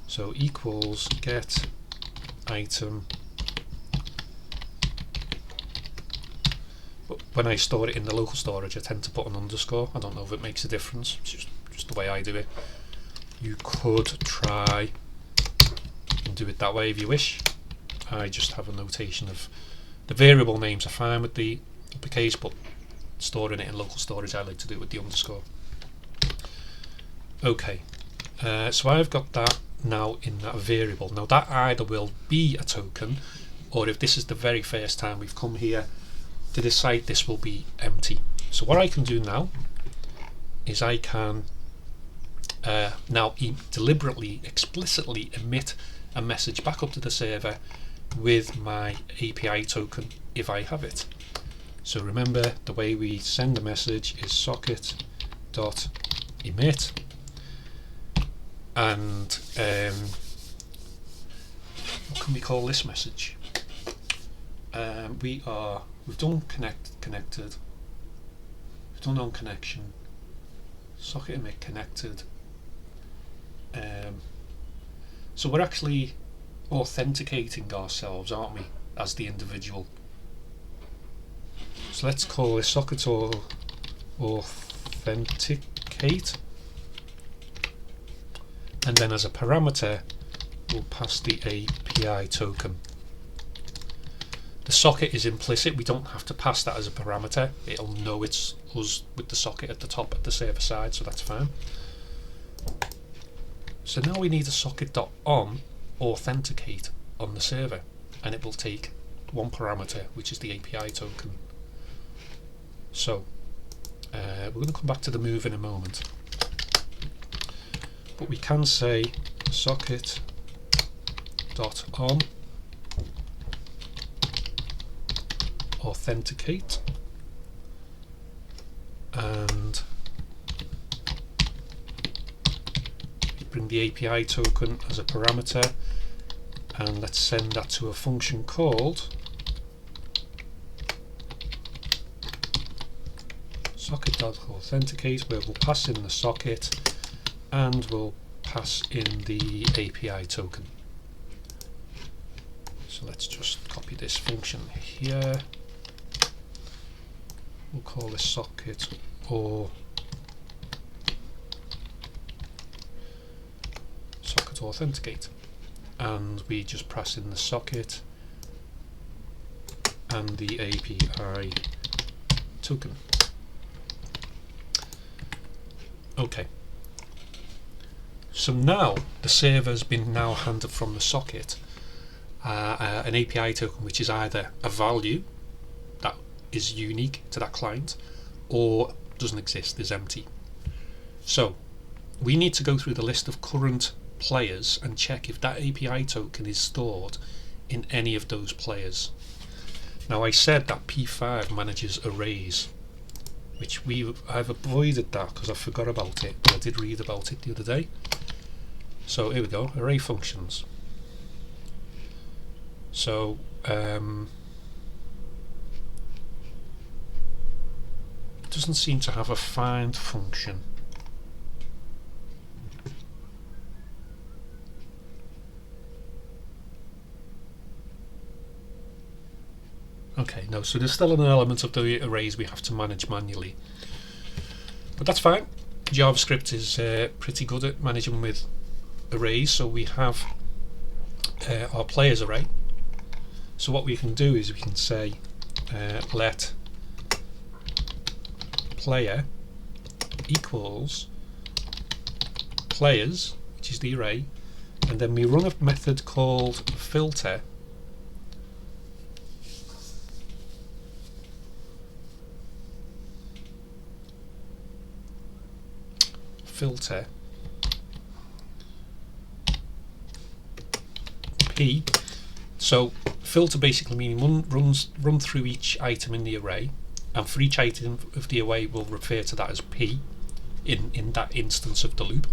So equals get item. But when I store it in the local storage, I tend to put an underscore. I don't know if it makes a difference. It's just the way I do it. You could try and do it that way if you wish. I just have a notation of the variable names are fine with the uppercase, but storing it in local storage, I like to do it with the underscore. Okay, so I've got that now in that variable. Now that either will be a token, or if this is the very first time we've come here to this site, this will be empty. So what I can do now is I can now deliberately, explicitly emit a message back up to the server with my API token if I have it. So remember, the way we send a message is socket.emit, and what can we call this message? We've done connected, we've done on connection, socket emit connected. So we're actually authenticating ourselves, aren't we, as the individual. So let's call this socket or authenticate, and then as a parameter we'll pass the API token. The socket is implicit, we don't have to pass that as a parameter, it'll know it's us with the socket at the top at the server side, so that's fine. So now we need a socket.on authenticate on the server, and it will take one parameter, which is the API token. So we're going to come back to the move in a moment, but we can say socket.on authenticate, and bring the API token as a parameter, and let's send that to a function called socket.authenticate, where we'll pass in the socket and we'll pass in the API token. So let's just copy this function here. We'll call this socket or socket authenticate, and we just pass in the socket and the API token. Okay, so now the server's been now handed from the socket an API token which is either a value that is unique to that client or doesn't exist, is empty. So we need to go through the list of current players and check if that API token is stored in any of those players. Now I said that P5 manages arrays, which I've avoided that because I forgot about it, but I did read about it the other day. So here we go, array functions. So it doesn't seem to have a find function. Okay, no, so there's still an element of the arrays we have to manage manually. But that's fine. JavaScript is pretty good at managing with arrays, so we have our players array. So what we can do is we can say let player equals players, which is the array, and then we run a method called filter p. So filter basically means run through each item in the array, and for each item of the array we'll refer to that as p in that instance of the loop.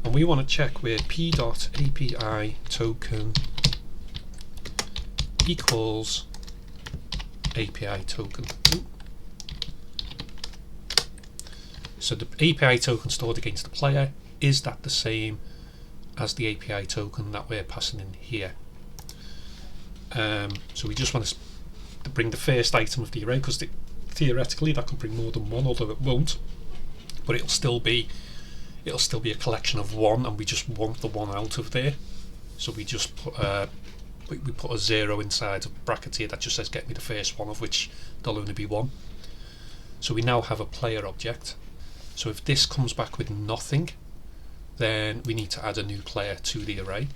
And we want to check where p.api token equals API token. So the API token stored against the player, is that the same as the API token that we're passing in here? So we just want to bring the first item of the array, because theoretically that can bring more than one, although it won't. But it'll still be a collection of one, and we just want the one out of there. So we just put we put a 0 inside a bracket here that just says get me the first one, of which there'll only be one. So we now have a player object. So if this comes back with nothing, then we need to add a new player to the array.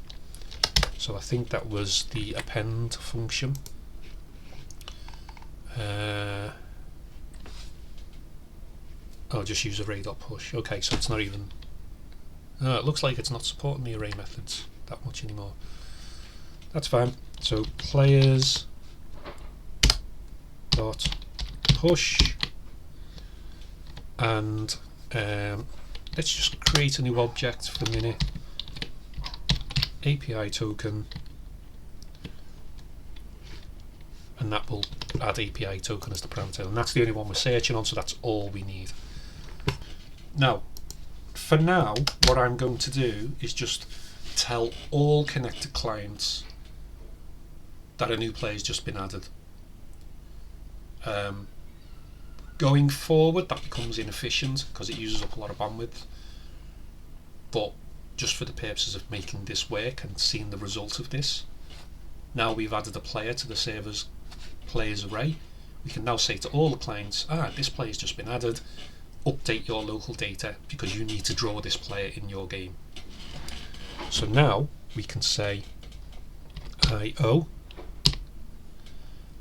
So I think that was the append function. I'll just use array.push. Okay, so it's not even... it looks like it's not supporting the array methods that much anymore. That's fine. So players dot push, and let's just create a new object for the minute. API token, and that will add API token as the parameter, and that's the only one we're searching on, so that's all we need. Now, for now, what I'm going to do is just tell all connected clients that a new player has just been added. Going forward, that becomes inefficient because it uses up a lot of bandwidth, but just for the purposes of making this work and seeing the result of this, now we've added a player to the server's players array, we can now say to all the clients, this player's just been added, update your local data because you need to draw this player in your game. So now we can say IO,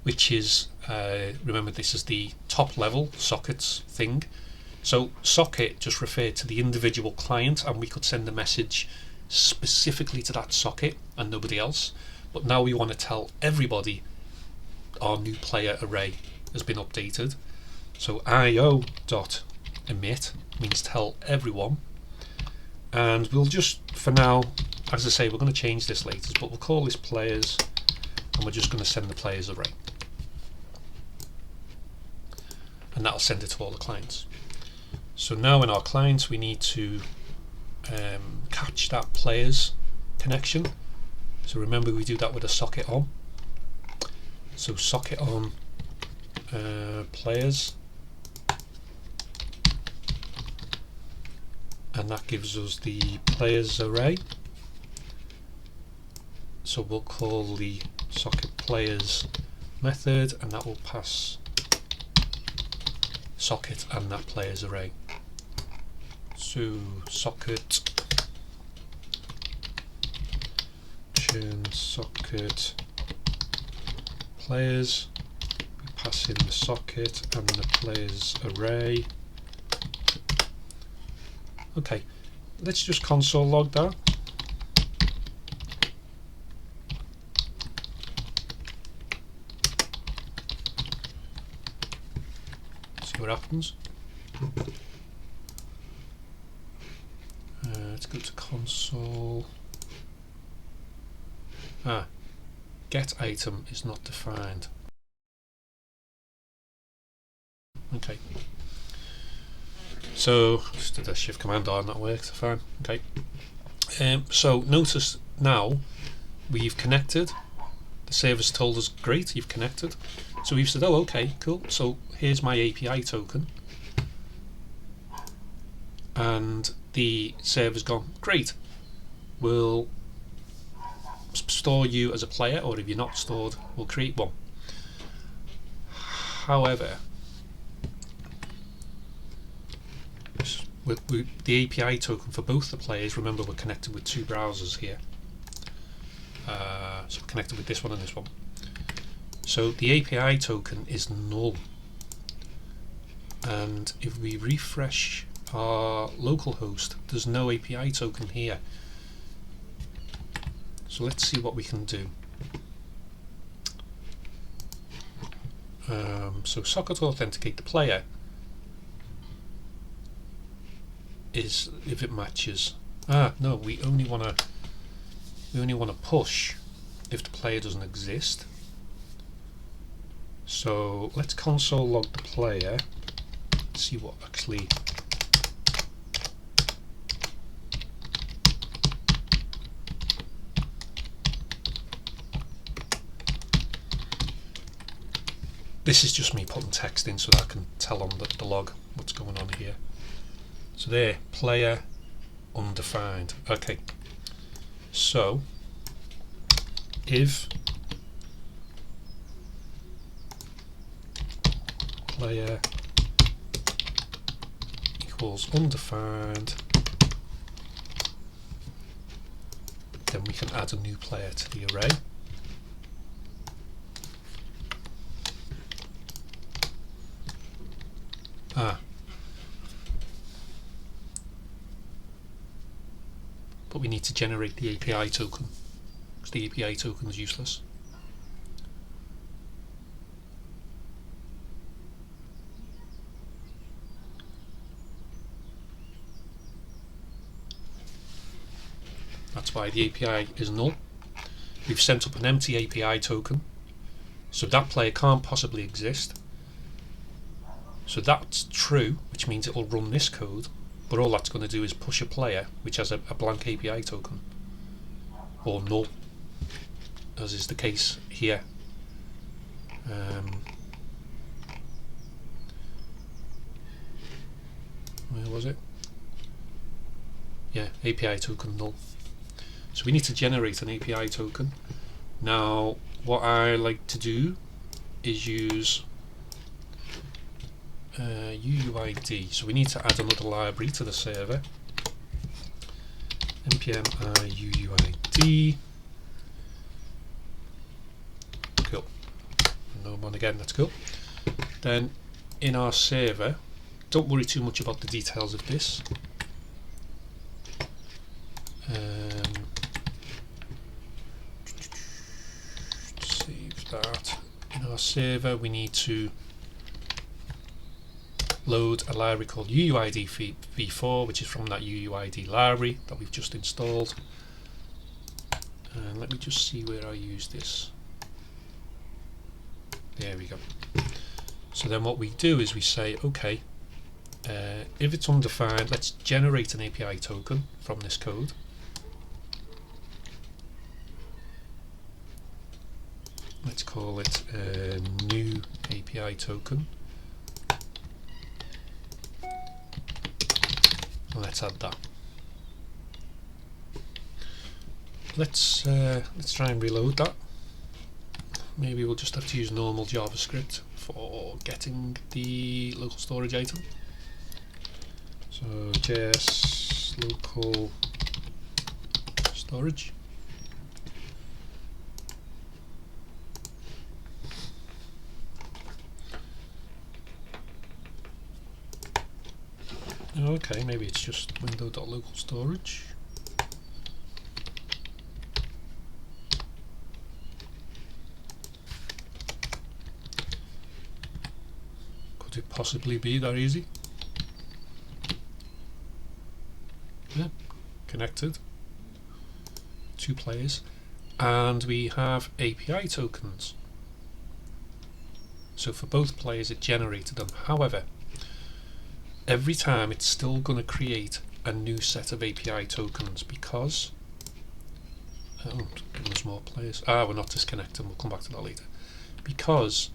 which is, remember this is the top level sockets thing. So socket just referred to the individual client, and we could send a message specifically to that socket and nobody else. But now we want to tell everybody our new player array has been updated. So io.emit means tell everyone, and we'll just, for now, as I say, we're going to change this later, but we'll call this players, and we're just going to send the players array, and that'll send it to all the clients. So now in our clients we need to catch that players connection. So remember, we do that with a socket on. So socket on players, and that gives us the players array. So we'll call the socket players method, and that will pass socket and that players array. So socket socket players, we pass in the socket and the players array. Okay, let's just console log that. See what happens. Let's go to console. Get item is not defined. Okay. So just did a shift command R and that worked fine. Okay. So notice now we've connected. The server's told us great, you've connected. So we've said, oh okay, cool. So here's my API token. And the server's gone, great. We'll store you as a player, or if you're not stored, we'll create one. However, the API token for both the players, remember we're connected with two browsers here. So we're connected with this one and this one. So the API token is null. And if we refresh our local host, there's no API token here. So let's see what we can do. So socket authenticate the player is if it matches. No, we only want to push if the player doesn't exist. So let's console log the player. See what actually. This is just me putting text in so that I can tell on the log what's going on here. So there, player undefined. Okay. So if player equals undefined, then we can add a new player to the array. But we need to generate the API token, because the API token is useless. That's why the API is null. We've sent up an empty API token, so that player can't possibly exist. So that's true, which means it will run this code, but all that's going to do is push a player which has a blank API token, or null, as is the case here. Where was it? Yeah, API token null. So we need to generate an API token. Now, what I like to do is use UUID. So we need to add another library to the server. npm UUID. Cool. No one again. That's cool. Then in our server, don't worry too much about the details of this. Save that. In our server, we need to load a library called UUID v4, which is from that UUID library that we've just installed. And let me just see where I use this. There we go. So then what we do is we say, okay, if it's undefined, let's generate an API token from this code. Let's call it a new API token. Let's add that. Let's try and reload that. Maybe we'll just have to use normal JavaScript for getting the local storage item. So JS local storage. Okay, maybe it's just window.local storage. Could Could it possibly be that easy? Yeah, connected. 2 players. And we have API tokens. So for both players it generated them. However, every time it's still going to create a new set of API tokens because giving us more players. We're not disconnecting, we'll come back to that later. Because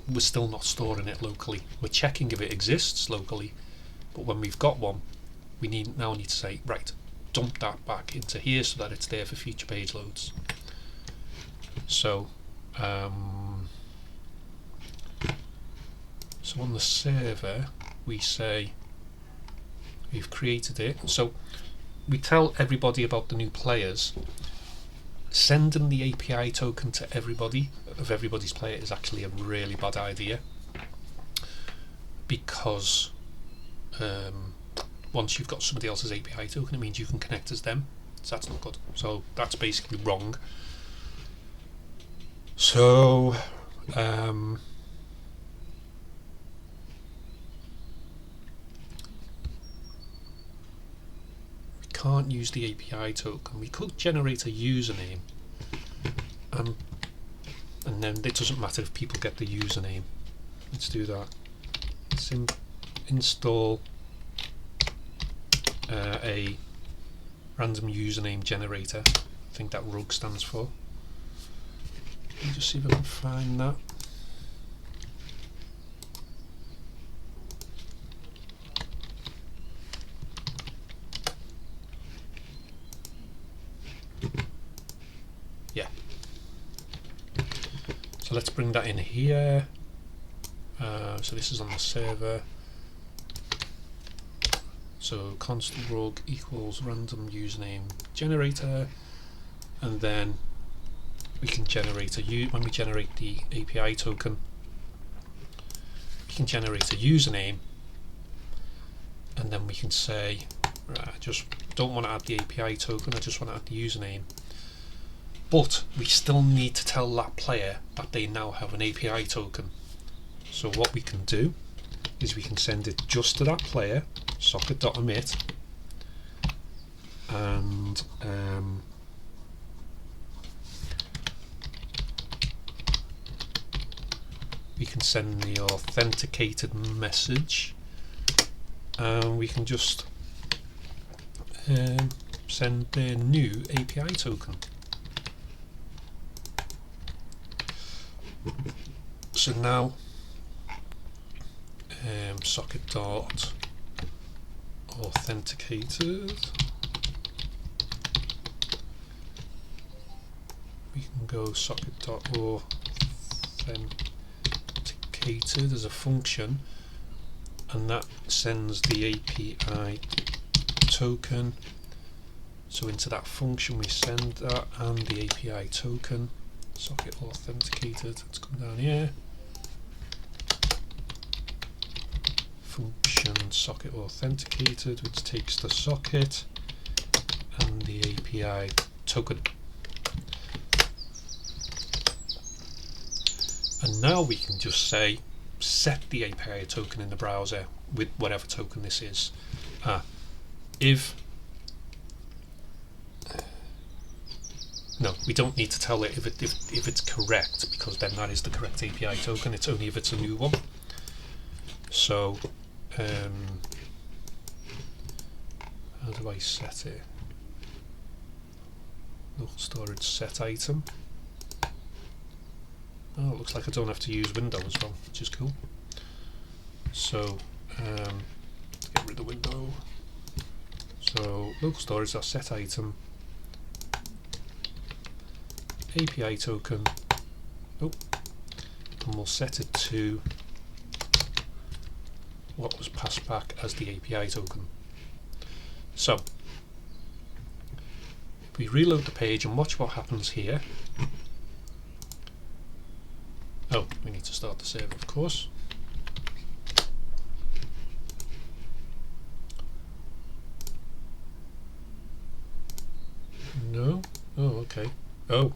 we're still not storing it locally. We're checking if it exists locally, but when we've got one, we now need to say, right, dump that back into here so that it's there for future page loads. So so on the server we say we've created it, so we tell everybody about the new players. Sending the API token to everybody of everybody's player is actually a really bad idea, because once you've got somebody else's API token, it means you can connect as them, so that's not good. So that's basically wrong. So we can't use the API token. We could generate a username, and then it doesn't matter if people get the username. Let's do that. Let's install a random username generator. I think that RUG stands for. Let me just see if I can find that. Yeah. So let's bring that in here. So this is on the server. So constant RUG equals random username generator, and then we can generate when we generate the API token, we can generate a username, and then we can say, right, I just don't want to add the API token, I just want to add the username. But we still need to tell that player that they now have an API token. So what we can do is we can send it just to that player, socket.emit, and we can send the authenticated message, and we can just send their new API token. So now socket.authenticated, we can go socket.authenticated as a function, and that sends the API token. So into that function we send that and the API token, socket authenticated. Let's come down here. Function socket authenticated, which takes the socket and the API token. And now we can just say set the API token in the browser with whatever token this is. No, we don't need to tell it if it's correct, because then that is the correct API token. It's only if it's a new one. So how do I set it? Local storage set item. Oh, it looks like I don't have to use window as well, which is cool. So let's get rid of window. So local storage set item, API token. Oh, and we'll set it to what was passed back as the API token. So we reload the page and watch what happens here. Oh, we need to start the server, of course. No? Oh, okay. Oh,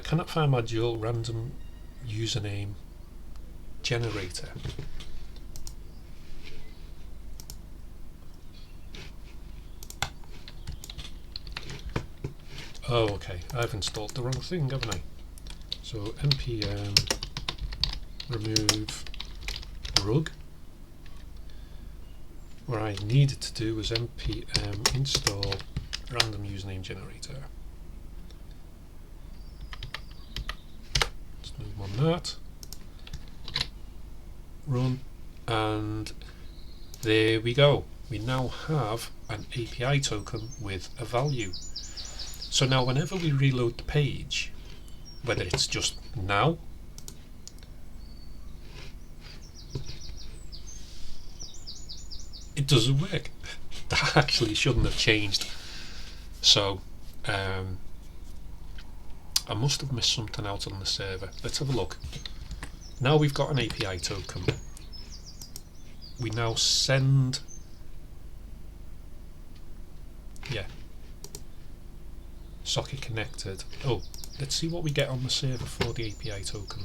cannot find my dual random username generator. Oh, okay, I've installed the wrong thing, haven't I? So npm remove rug. What I needed to do was npm install random username generator. Let's move on that. Run, and there we go. We now have an API token with a value. So now whenever we reload the page, whether it's just now it doesn't work. That actually shouldn't have changed. So I must have missed something out on the server. Let's have a look. Now we've got an API token. We now send, socket connected. Oh, let's see what we get on the server for the API token.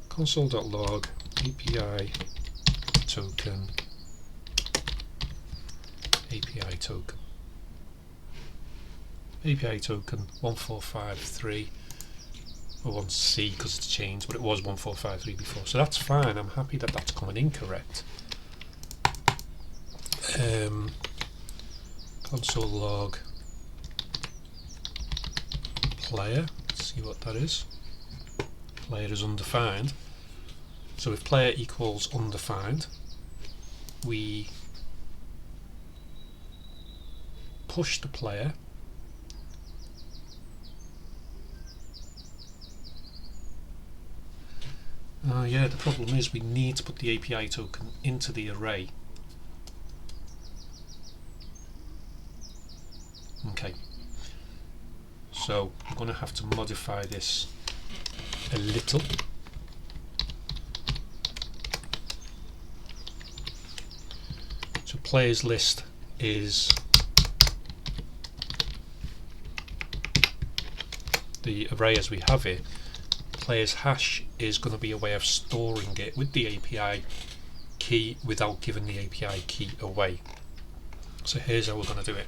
Console.log API token API token 1453 or 1C because it's changed, but it was 1453 before, so that's fine. I'm happy that that's coming incorrect. Console log player, let's see what that is. Player is undefined, so if player equals undefined, we push the player yeah, the problem is we need to put the API token into the array. Okay, so I'm going to have to modify this a little. So players list is the array as we have it. Players hash is going to be a way of storing it with the API key without giving the API key away. So here's how we're going to do it.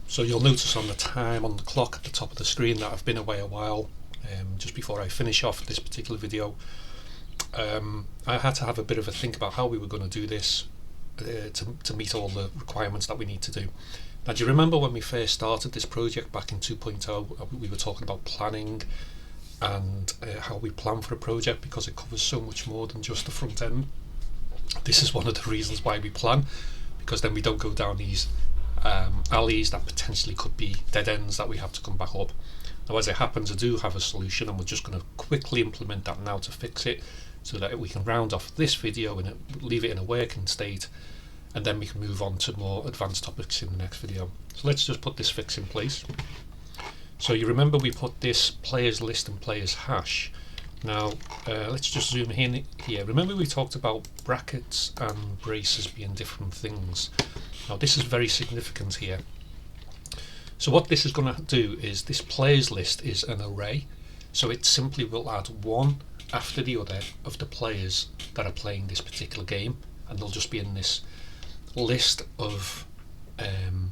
So you'll notice on the time on the clock at the top of the screen that I've been away a while. Just before I finish off this particular video, I had to have a bit of a think about how we were going to do this to meet all the requirements that we need to do. Now, do you remember when we first started this project back in 2.0, we were talking about planning and how we plan for a project, because it covers so much more than just the front end. This is one of the reasons why we plan, because then we don't go down these alleys that potentially could be dead ends that we have to come back up. Now, as it happens, I do have a solution, and we're just going to quickly implement that now to fix it, so that we can round off this video and leave it in a working state, and then we can move on to more advanced topics in the next video. So let's just put this fix in place. So you remember we put this players list and players hash. Now let's just zoom in here. Remember we talked about brackets and braces being different things. Now this is very significant here. So what this is going to do is, this players list is an array, so it simply will add one after the other of the players that are playing this particular game, and they'll just be in this list of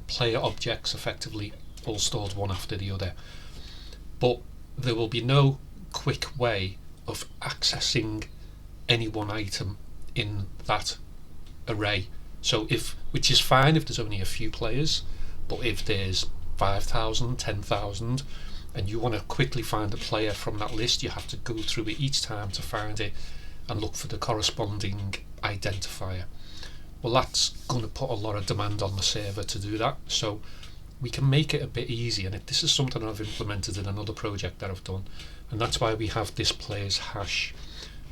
player objects, effectively all stored one after the other. But there will be no quick way of accessing any one item in that array. So which is fine if there's only a few players, but if there's 5,000, 10,000, and you want to quickly find a player from that list, you have to go through it each time to find it and look for the corresponding identifier. Well, that's going to put a lot of demand on the server to do that, so we can make it a bit easier. And this is something I've implemented in another project that I've done, and that's why we have this players hash.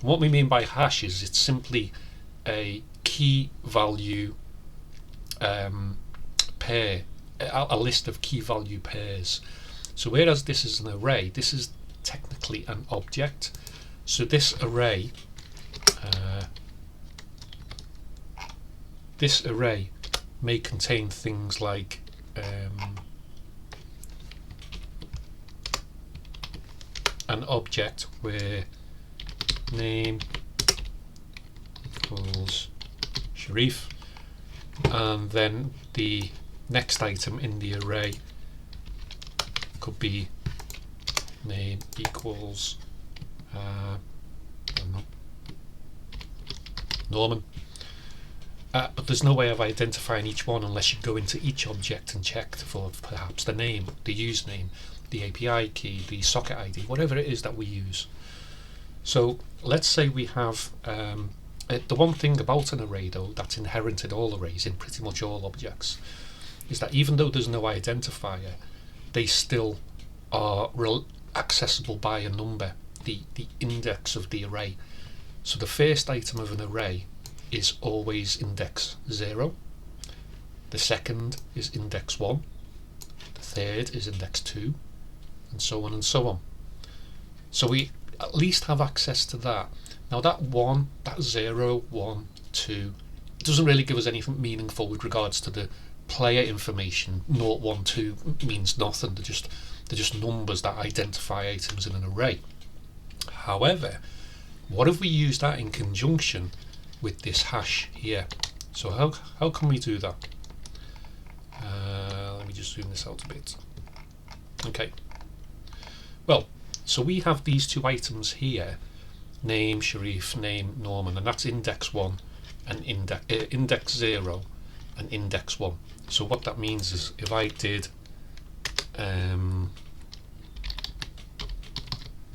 And what we mean by hash is it's simply a key value pair, a list of key value pairs. So whereas this is an array, this is technically an object. So this array may contain things like an object where name equals Sharif, and then the next item in the array could be name equals I don't know, Norman. But there's no way of identifying each one unless you go into each object and check for perhaps the name, the username, the API key, the socket ID, whatever it is that we use. So let's say we have the one thing about an array though that's inherent in all arrays, in pretty much all objects, is that even though there's no identifier, they still are accessible by a number, the index of the array. So the first item of an array is always index 0, the second is index 1, the third is index 2, and so on and so on. So we at least have access to that. Now that 1, that 0, 1, 2, it doesn't really give us anything meaningful with regards to the player information. 0, 1, 2 means nothing, they're just numbers that identify items in an array. However, what if we use that in conjunction with this hash here? So how can we do that? Let me just zoom this out a bit. Okay. Well, so we have these two items here, name Sharif, name Norman, and that's index 1 and index 0 and index 1. So what that means is if I did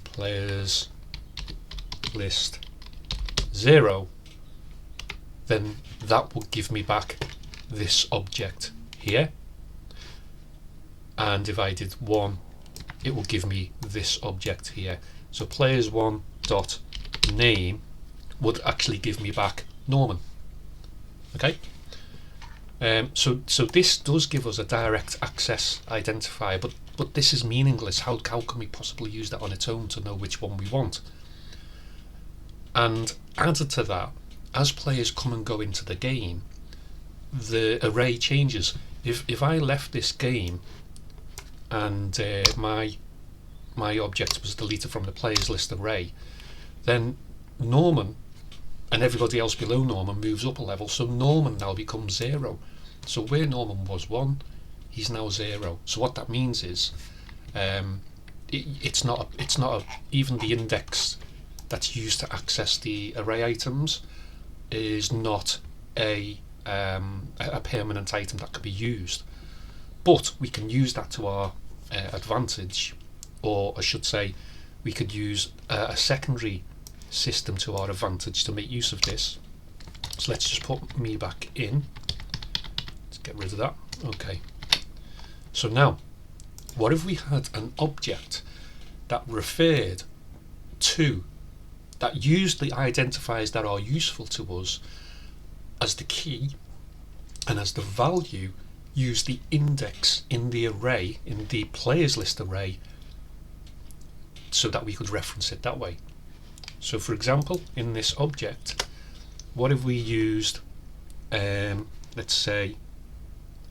players list 0, then that would give me back this object here, and if I did 1, it will give me this object here. So players 1 dot name would actually give me back Norman. Okay. So this does give us a direct access identifier, but this is meaningless. How can we possibly use that on its own to know which one we want? And added to that, as players come and go into the game, the array changes. If I left this game and my object was deleted from the players list array, then Norman and everybody else below Norman moves up a level, so Norman now becomes 0. So where Norman was 1, he's now 0. So what that means is it's not even the index that's used to access the array items is not a permanent item that could be used, but we can use that to our advantage, or I should say we could use a secondary system to our advantage to make use of this. So let's just put me back in. Let's get rid of that. Okay. So now, what if we had an object that referred to, that used the identifiers that are useful to us as the key, and as the value used the index in the array, in the players list array, so that we could reference it that way. So for example, in this object, what if we used let's say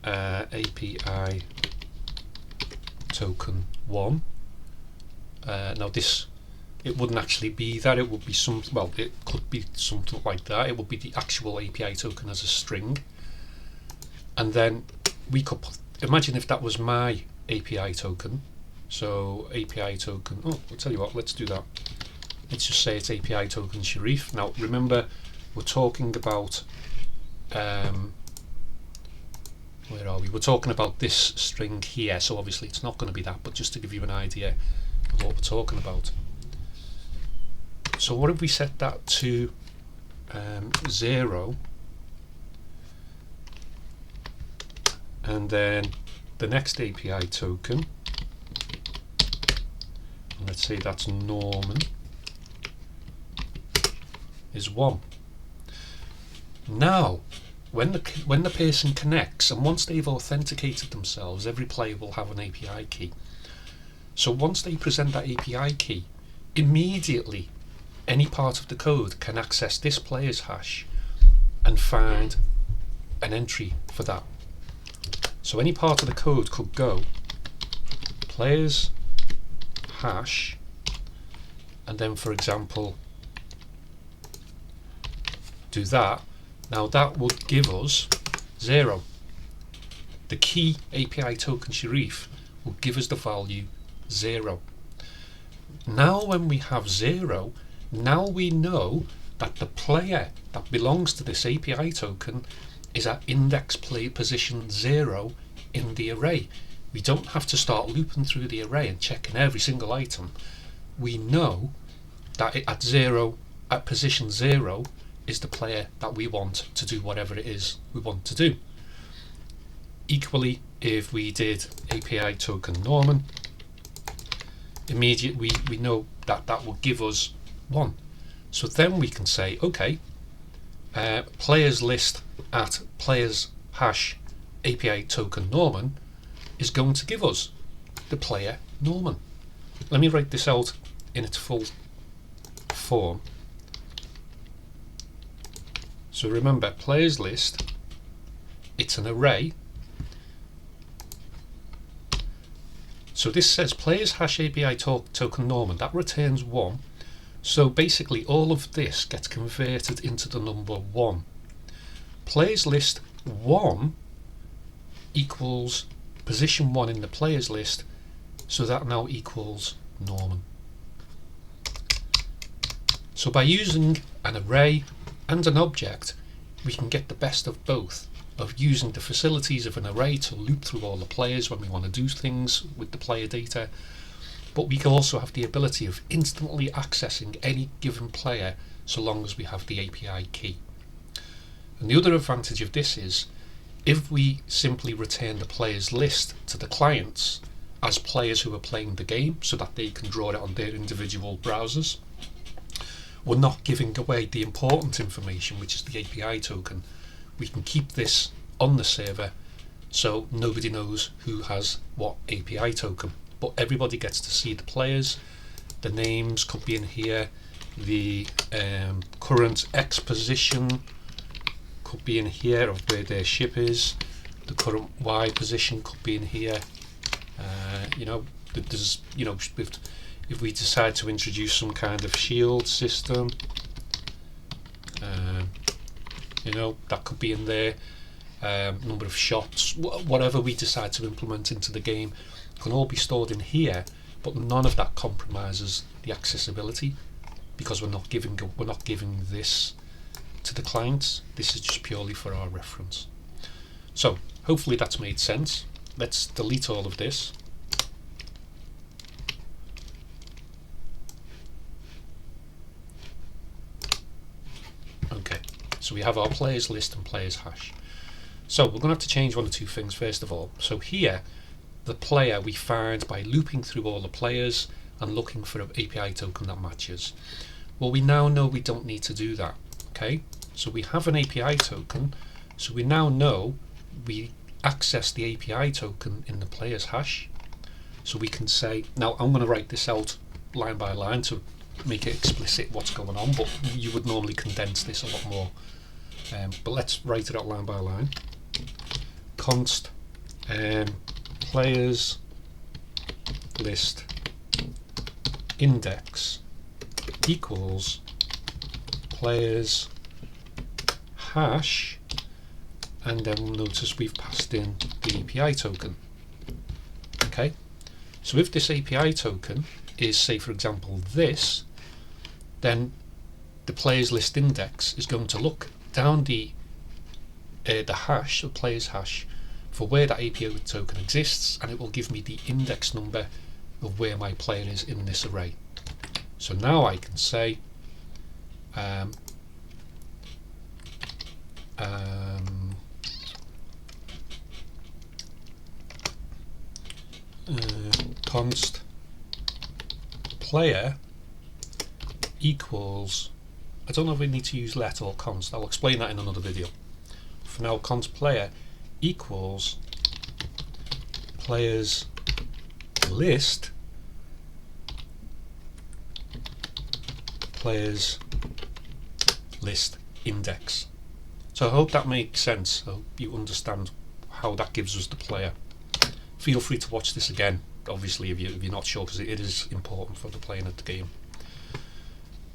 API token 1. Now this, it wouldn't actually be that, it would be some, well, it could be something like that. It would be the actual API token as a string, and then we could put, imagine if that was my API token. So API token, oh, I'll tell you what, let's do that. Let's just say it's API token Sharif. Now remember, we're talking about where are we? We're talking about this string here, so obviously it's not going to be that, but just to give you an idea of what we're talking about. So what if we set that to 0, and then the next API token, and let's say that's Norman, is 1. Now when the person connects, and once they've authenticated themselves, every player will have an API key. So once they present that API key, immediately any part of the code can access this player's hash and find an entry for that. So any part of the code could go players hash and then for example do that, now that would give us 0. The key API token Sharif will give us the value 0. Now when we have 0, now we know that the player that belongs to this API token is at index play position 0 in the array. We don't have to start looping through the array and checking every single item. We know that at position 0 is the player that we want to do whatever it is we want to do. Equally, if we did API token Norman, immediately we know that that will give us 1. So then we can say, okay, players list at players hash API token Norman is going to give us the player Norman. Let me write this out in its full form. So remember, players list, it's an array. So this says players hash API token Norman, that returns 1. So basically all of this gets converted into the number 1. Players list 1 equals position 1 in the players list, so that now equals Norman. So by using an array and an object, we can get the best of both, of using the facilities of an array to loop through all the players when we want to do things with the player data, but we can also have the ability of instantly accessing any given player so long as we have the API key. And the other advantage of this is, if we simply return the players list to the clients as players who are playing the game so that they can draw it on their individual browsers, we're not giving away the important information, which is the API token. We can keep this on the server so nobody knows who has what API token, but everybody gets to see the players. The names could be in here, the current X position could be in here of where their ship is, the current Y position could be in here. There's, if we decide to introduce some kind of shield system, that could be in there. Number of shots, whatever we decide to implement into the game can all be stored in here, but none of that compromises the accessibility, because we're not giving this to the clients. This is just purely for our reference. So hopefully that's made sense. Let's delete all of this. Okay, so we have our players list and players hash. So we're going to have to change one or two things first of all. So here, the player we find by looping through all the players and looking for an API token that matches. Well, we now know we don't need to do that. Okay, so we have an API token, so we now know we access the API token in the player's hash. So we can say, now I'm going to write this out line by line to make it explicit what's going on, but you would normally condense this a lot more. But let's write it out line by line. Const players list index equals players hash, and then we'll notice we've passed in the API token. Okay, so if this API token is, say for example this, then the players list index is going to look down the hash, the players hash, for where that API token exists, and it will give me the index number of where my player is in this array. So now I can say const player equals, I don't know if we need to use let or const, I'll explain that in another video. For now, const player equals players list players list index. So I hope that makes sense. I hope you understand how that gives us the player. Feel free to watch this again, obviously, if you're not sure, because it is important for the playing of the game.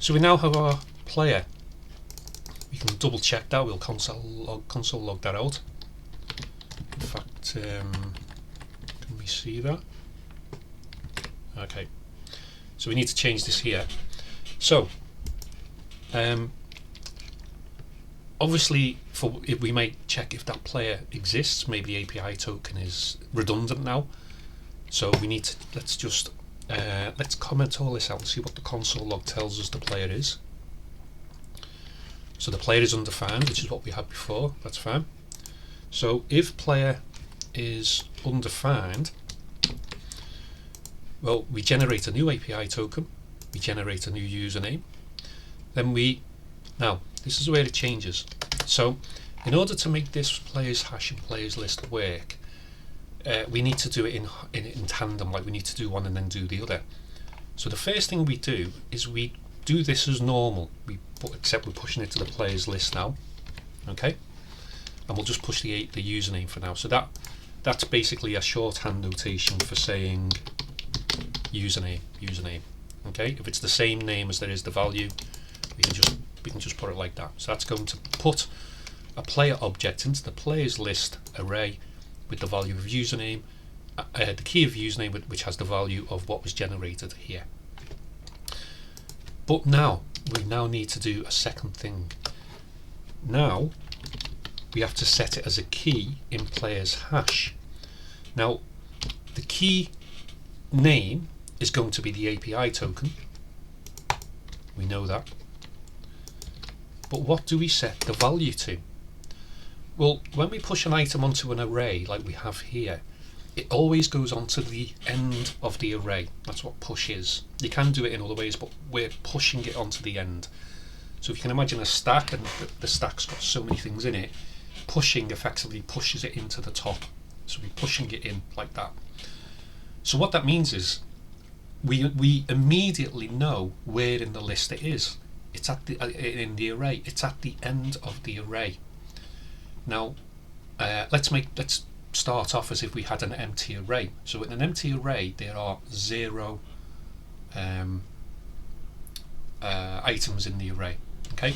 So we now have our player. We can double check that. We'll console log that out. In fact, can we see that? Okay. So we need to change this here. So obviously, we might check if that player exists. Maybe the API token is redundant now. So we need to let's comment all this out and see what the console log tells us the player is. So the player is undefined, which is what we had before. That's fine. So if player is undefined, well, we generate a new API token. We generate a new username. Then now this is where it changes. So in order to make this players hash and players list work, we need to do it in tandem, like we need to do one and then do the other. So the first thing we do is we do this as normal, except we're pushing it to the players list now. Okay, and we'll just push the username for now. So that's basically a shorthand notation for saying username. Okay, if it's the same name as there is the value, we can just put it like that. So that's going to put a player object into the players list array with the value of username, the key of username, which has the value of what was generated here. But now we need to do a second thing. Now we have to set it as a key in players hash. Now the key name is going to be the API token. We know that. But what do we set the value to? Well, when we push an item onto an array like we have here, it always goes on to the end of the array. That's what push is. You can do it in other ways, but we're pushing it onto the end. So if you can imagine a stack, and the stack's got so many things in it, pushing effectively pushes it into the top. So we're pushing it in like that. So what that means is we immediately know where in the list it is. It's at in the array. It's at the end of the array. Now let's start off as if we had an empty array. So in an empty array there are 0 items in the array. Okay,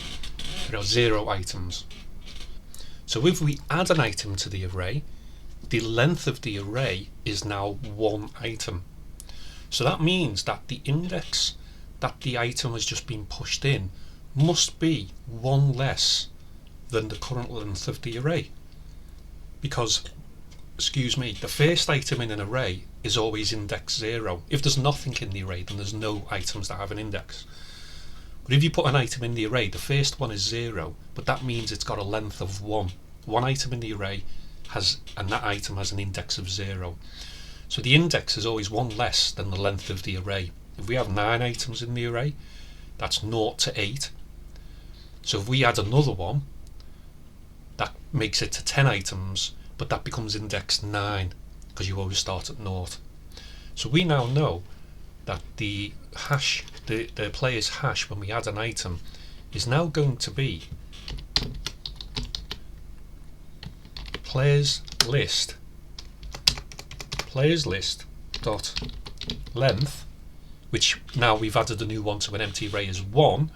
there are 0 items. So if we add an item to the array, the length of the array is now 1 item. So that means that the index that the item has just been pushed in must be 1 less than the current length of the array, because, excuse me, the first item in an array is always index 0. If there's nothing in the array, then there's no items that have an index. But if you put an item in the array, the first one is 0, but that means it's got a length of 1. One item in the array and that item has an index of 0. So the index is always 1 less than the length of the array. If we have 9 items in the array, that's 0 to 8. So if we add another one, that makes it to 10 items, but that becomes index 9 because you always start at 0. So we now know that the hash, the player's hash when we add an item, is now going to be players list dot length, which now we've added a new one to an empty array is 1,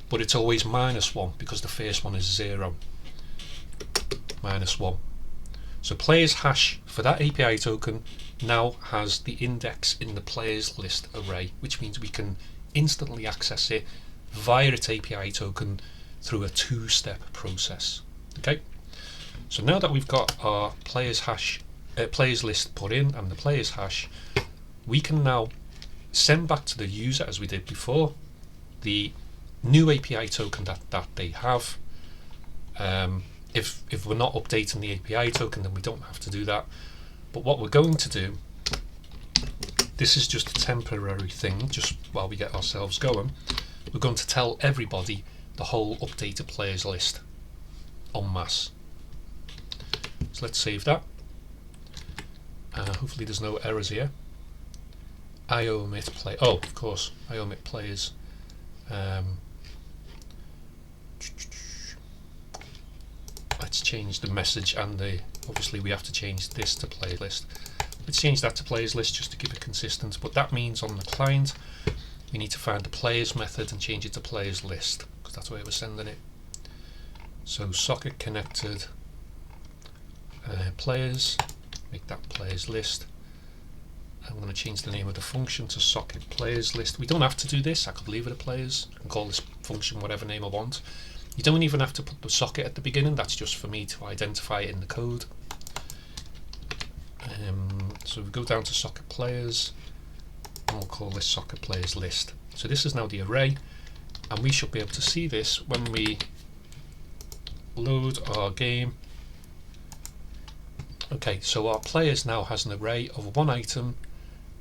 but it's always -1 because the first one is 0. -1. So players hash for that API token now has the index in the players list array, which means we can instantly access it via its API token through a 2-step process. Okay, so now that we've got our players hash, players list put in and the players hash, we can now send back to the user, as we did before, the new API token that they have. If we're not updating the API token, then we don't have to do that. But what we're going to do, this is just a temporary thing, just while we get ourselves going, we're going to tell everybody the whole updated players list en masse. So let's save that. Hopefully there's no errors here. I omit play. Oh, of course, I omit players. Let's change the message and obviously we have to change this to players list. Let's change that to players list just to keep it consistent, but that means on the client we need to find the players method and change it to players list, because that's where we're sending it. So socket connected players, make that players list. I'm going to change the name of the function to socket players list. We don't have to do this, I could leave it at players and call this function whatever name I want. You don't even have to put the socket at the beginning, that's just for me to identify it in the code. So we go down to socket players and we'll call this socket players list. So this is now the array, and we should be able to see this when we load our game. Okay, so our players now has an array of one item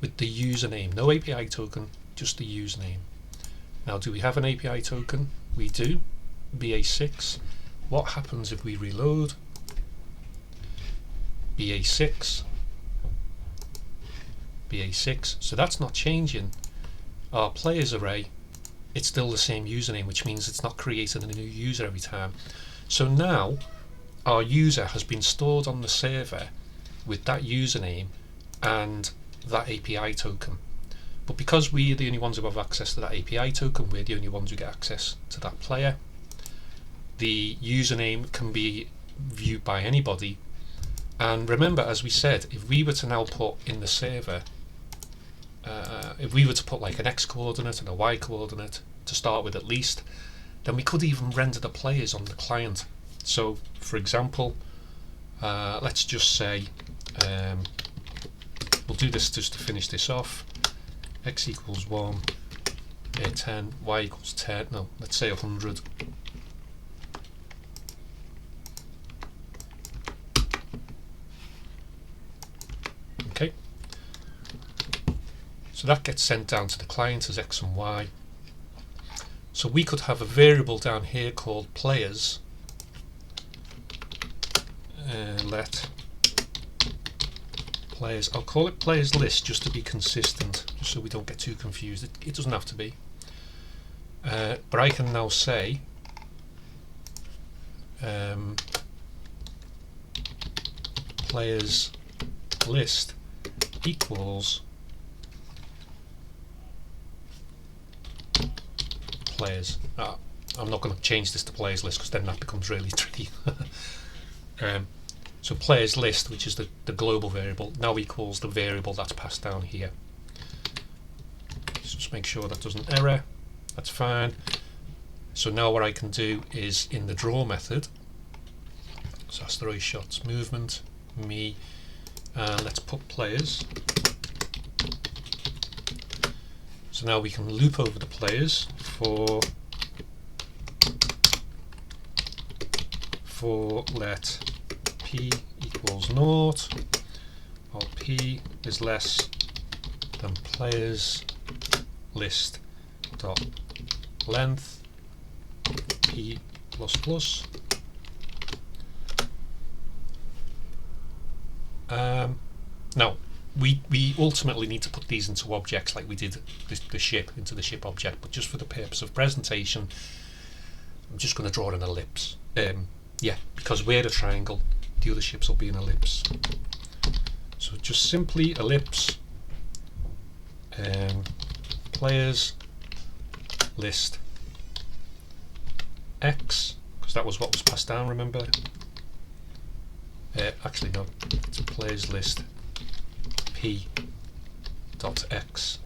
with the username, no API token, just the username. Now, do we have an API token? We do, BA6. What happens if we reload? BA6, BA6, so that's not changing. Our players array, it's still the same username, which means it's not creating a new user every time. So now our user has been stored on the server with that username and that API token. But because we're the only ones who have access to that API token, we're the only ones who get access to that player. The username can be viewed by anybody. And remember, as we said, if we were to now put in the server, if we were to put like an X coordinate and a Y coordinate to start with at least, then we could even render the players on the client. So for example, let's just say, we'll do this just to finish this off. X equals 1, 10, Y equals 10, no, let's say 100. Okay. So that gets sent down to the client as X and Y. So we could have a variable down here called players. Let players, I'll call it players list just to be consistent, just so we don't get too confused. It doesn't have to be. But I can now say players list equals players. I'm not going to change this to players list because then that becomes really tricky. So players list, which is the global variable, now equals the variable that's passed down here. Let's just make sure that doesn't error. That's fine. So now what I can do is in the draw method, so asteroid shots movement, me, and let's put players. So now we can loop over the players for let p equals 0, or p is less than players list dot length p plus plus. Now we ultimately need to put these into objects like we did the ship into the ship object, but just for the purpose of presentation I'm just going to draw an ellipse. Yeah, because we're a triangle, the other ships will be an ellipse. So just simply ellipse players list X, because that was what was passed down, remember? Actually no, it's a players list P dot X,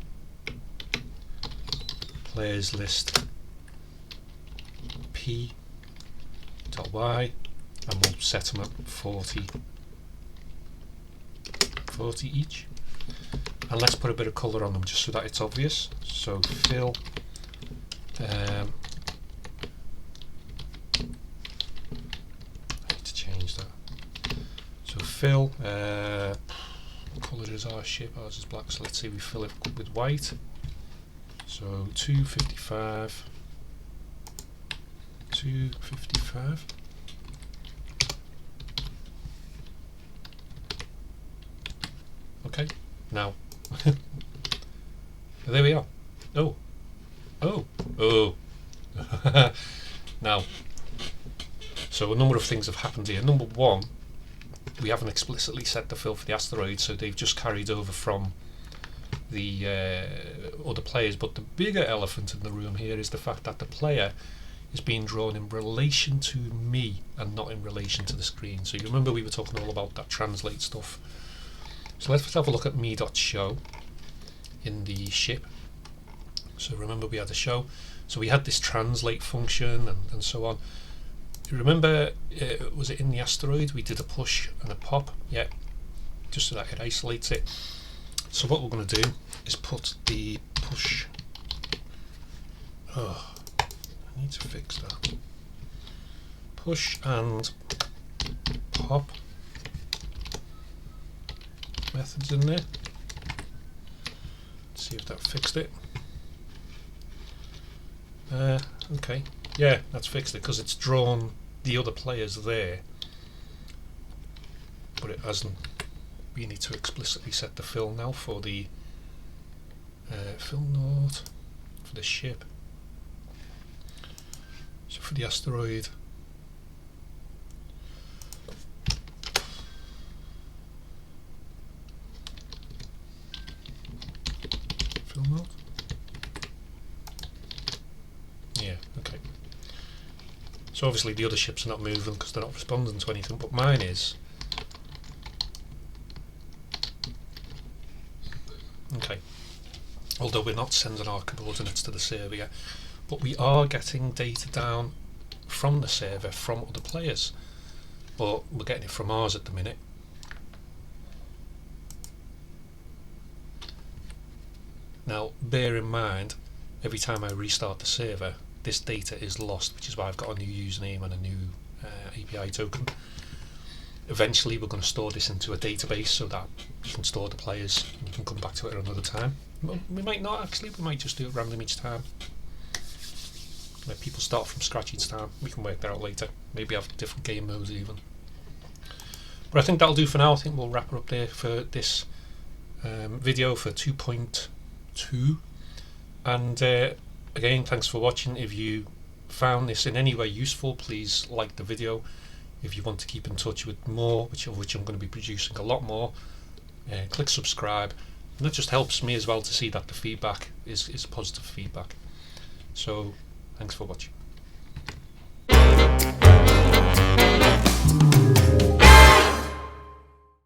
players list P dot Y, and we'll set them at 40 each. And let's put a bit of colour on them just so that it's obvious. So fill I need to change that. So fill what colour is our ship? Ours is black, so let's say we fill it with white. So 255. Okay, now there we are. Oh now, so a number of things have happened here. Number one, we haven't explicitly set the fill for the asteroid, so they've just carried over from the other players. But the bigger elephant in the room here is the fact that the player is being drawn in relation to me and not in relation to the screen. So you remember we were talking all about that translate stuff. So let's have a look at me.show in the ship. So remember we had a show, so we had this translate function and so on. You remember, was it in the asteroid we did a push and a pop? Yeah, just so that it isolates it. So what we're going to do is put the push, I need to fix that, push and pop methods in there. Let's see if that fixed it. Okay, yeah, that's fixed it, because it's drawn the other players there, but it hasn't. We need to explicitly set the fill now for the fill node for the ship. So for the asteroid, fill node. Yeah, okay. So obviously the other ships are not moving because they're not responding to anything, but mine is. Okay. Although we're not sending our coordinates to the server yet, but we are getting data down from the server from other players. But we're getting it from ours at the minute. Now, bear in mind, every time I restart the server, this data is lost, which is why I've got a new username and a new API token. Eventually we're going to store this into a database so that you can store the players and we can come back to it at another time. Well, we might not actually, we might just do it random each time. Let people start from scratch each time, we can work that out later. Maybe have different game modes even. But I think that'll do for now. I think we'll wrap it up there for this video for 2.2. And again, thanks for watching. If you found this in any way useful, please like the video. If you want to keep in touch with more, which I'm going to be producing a lot more, click subscribe, and that just helps me as well to see that the feedback is positive feedback. So thanks for watching.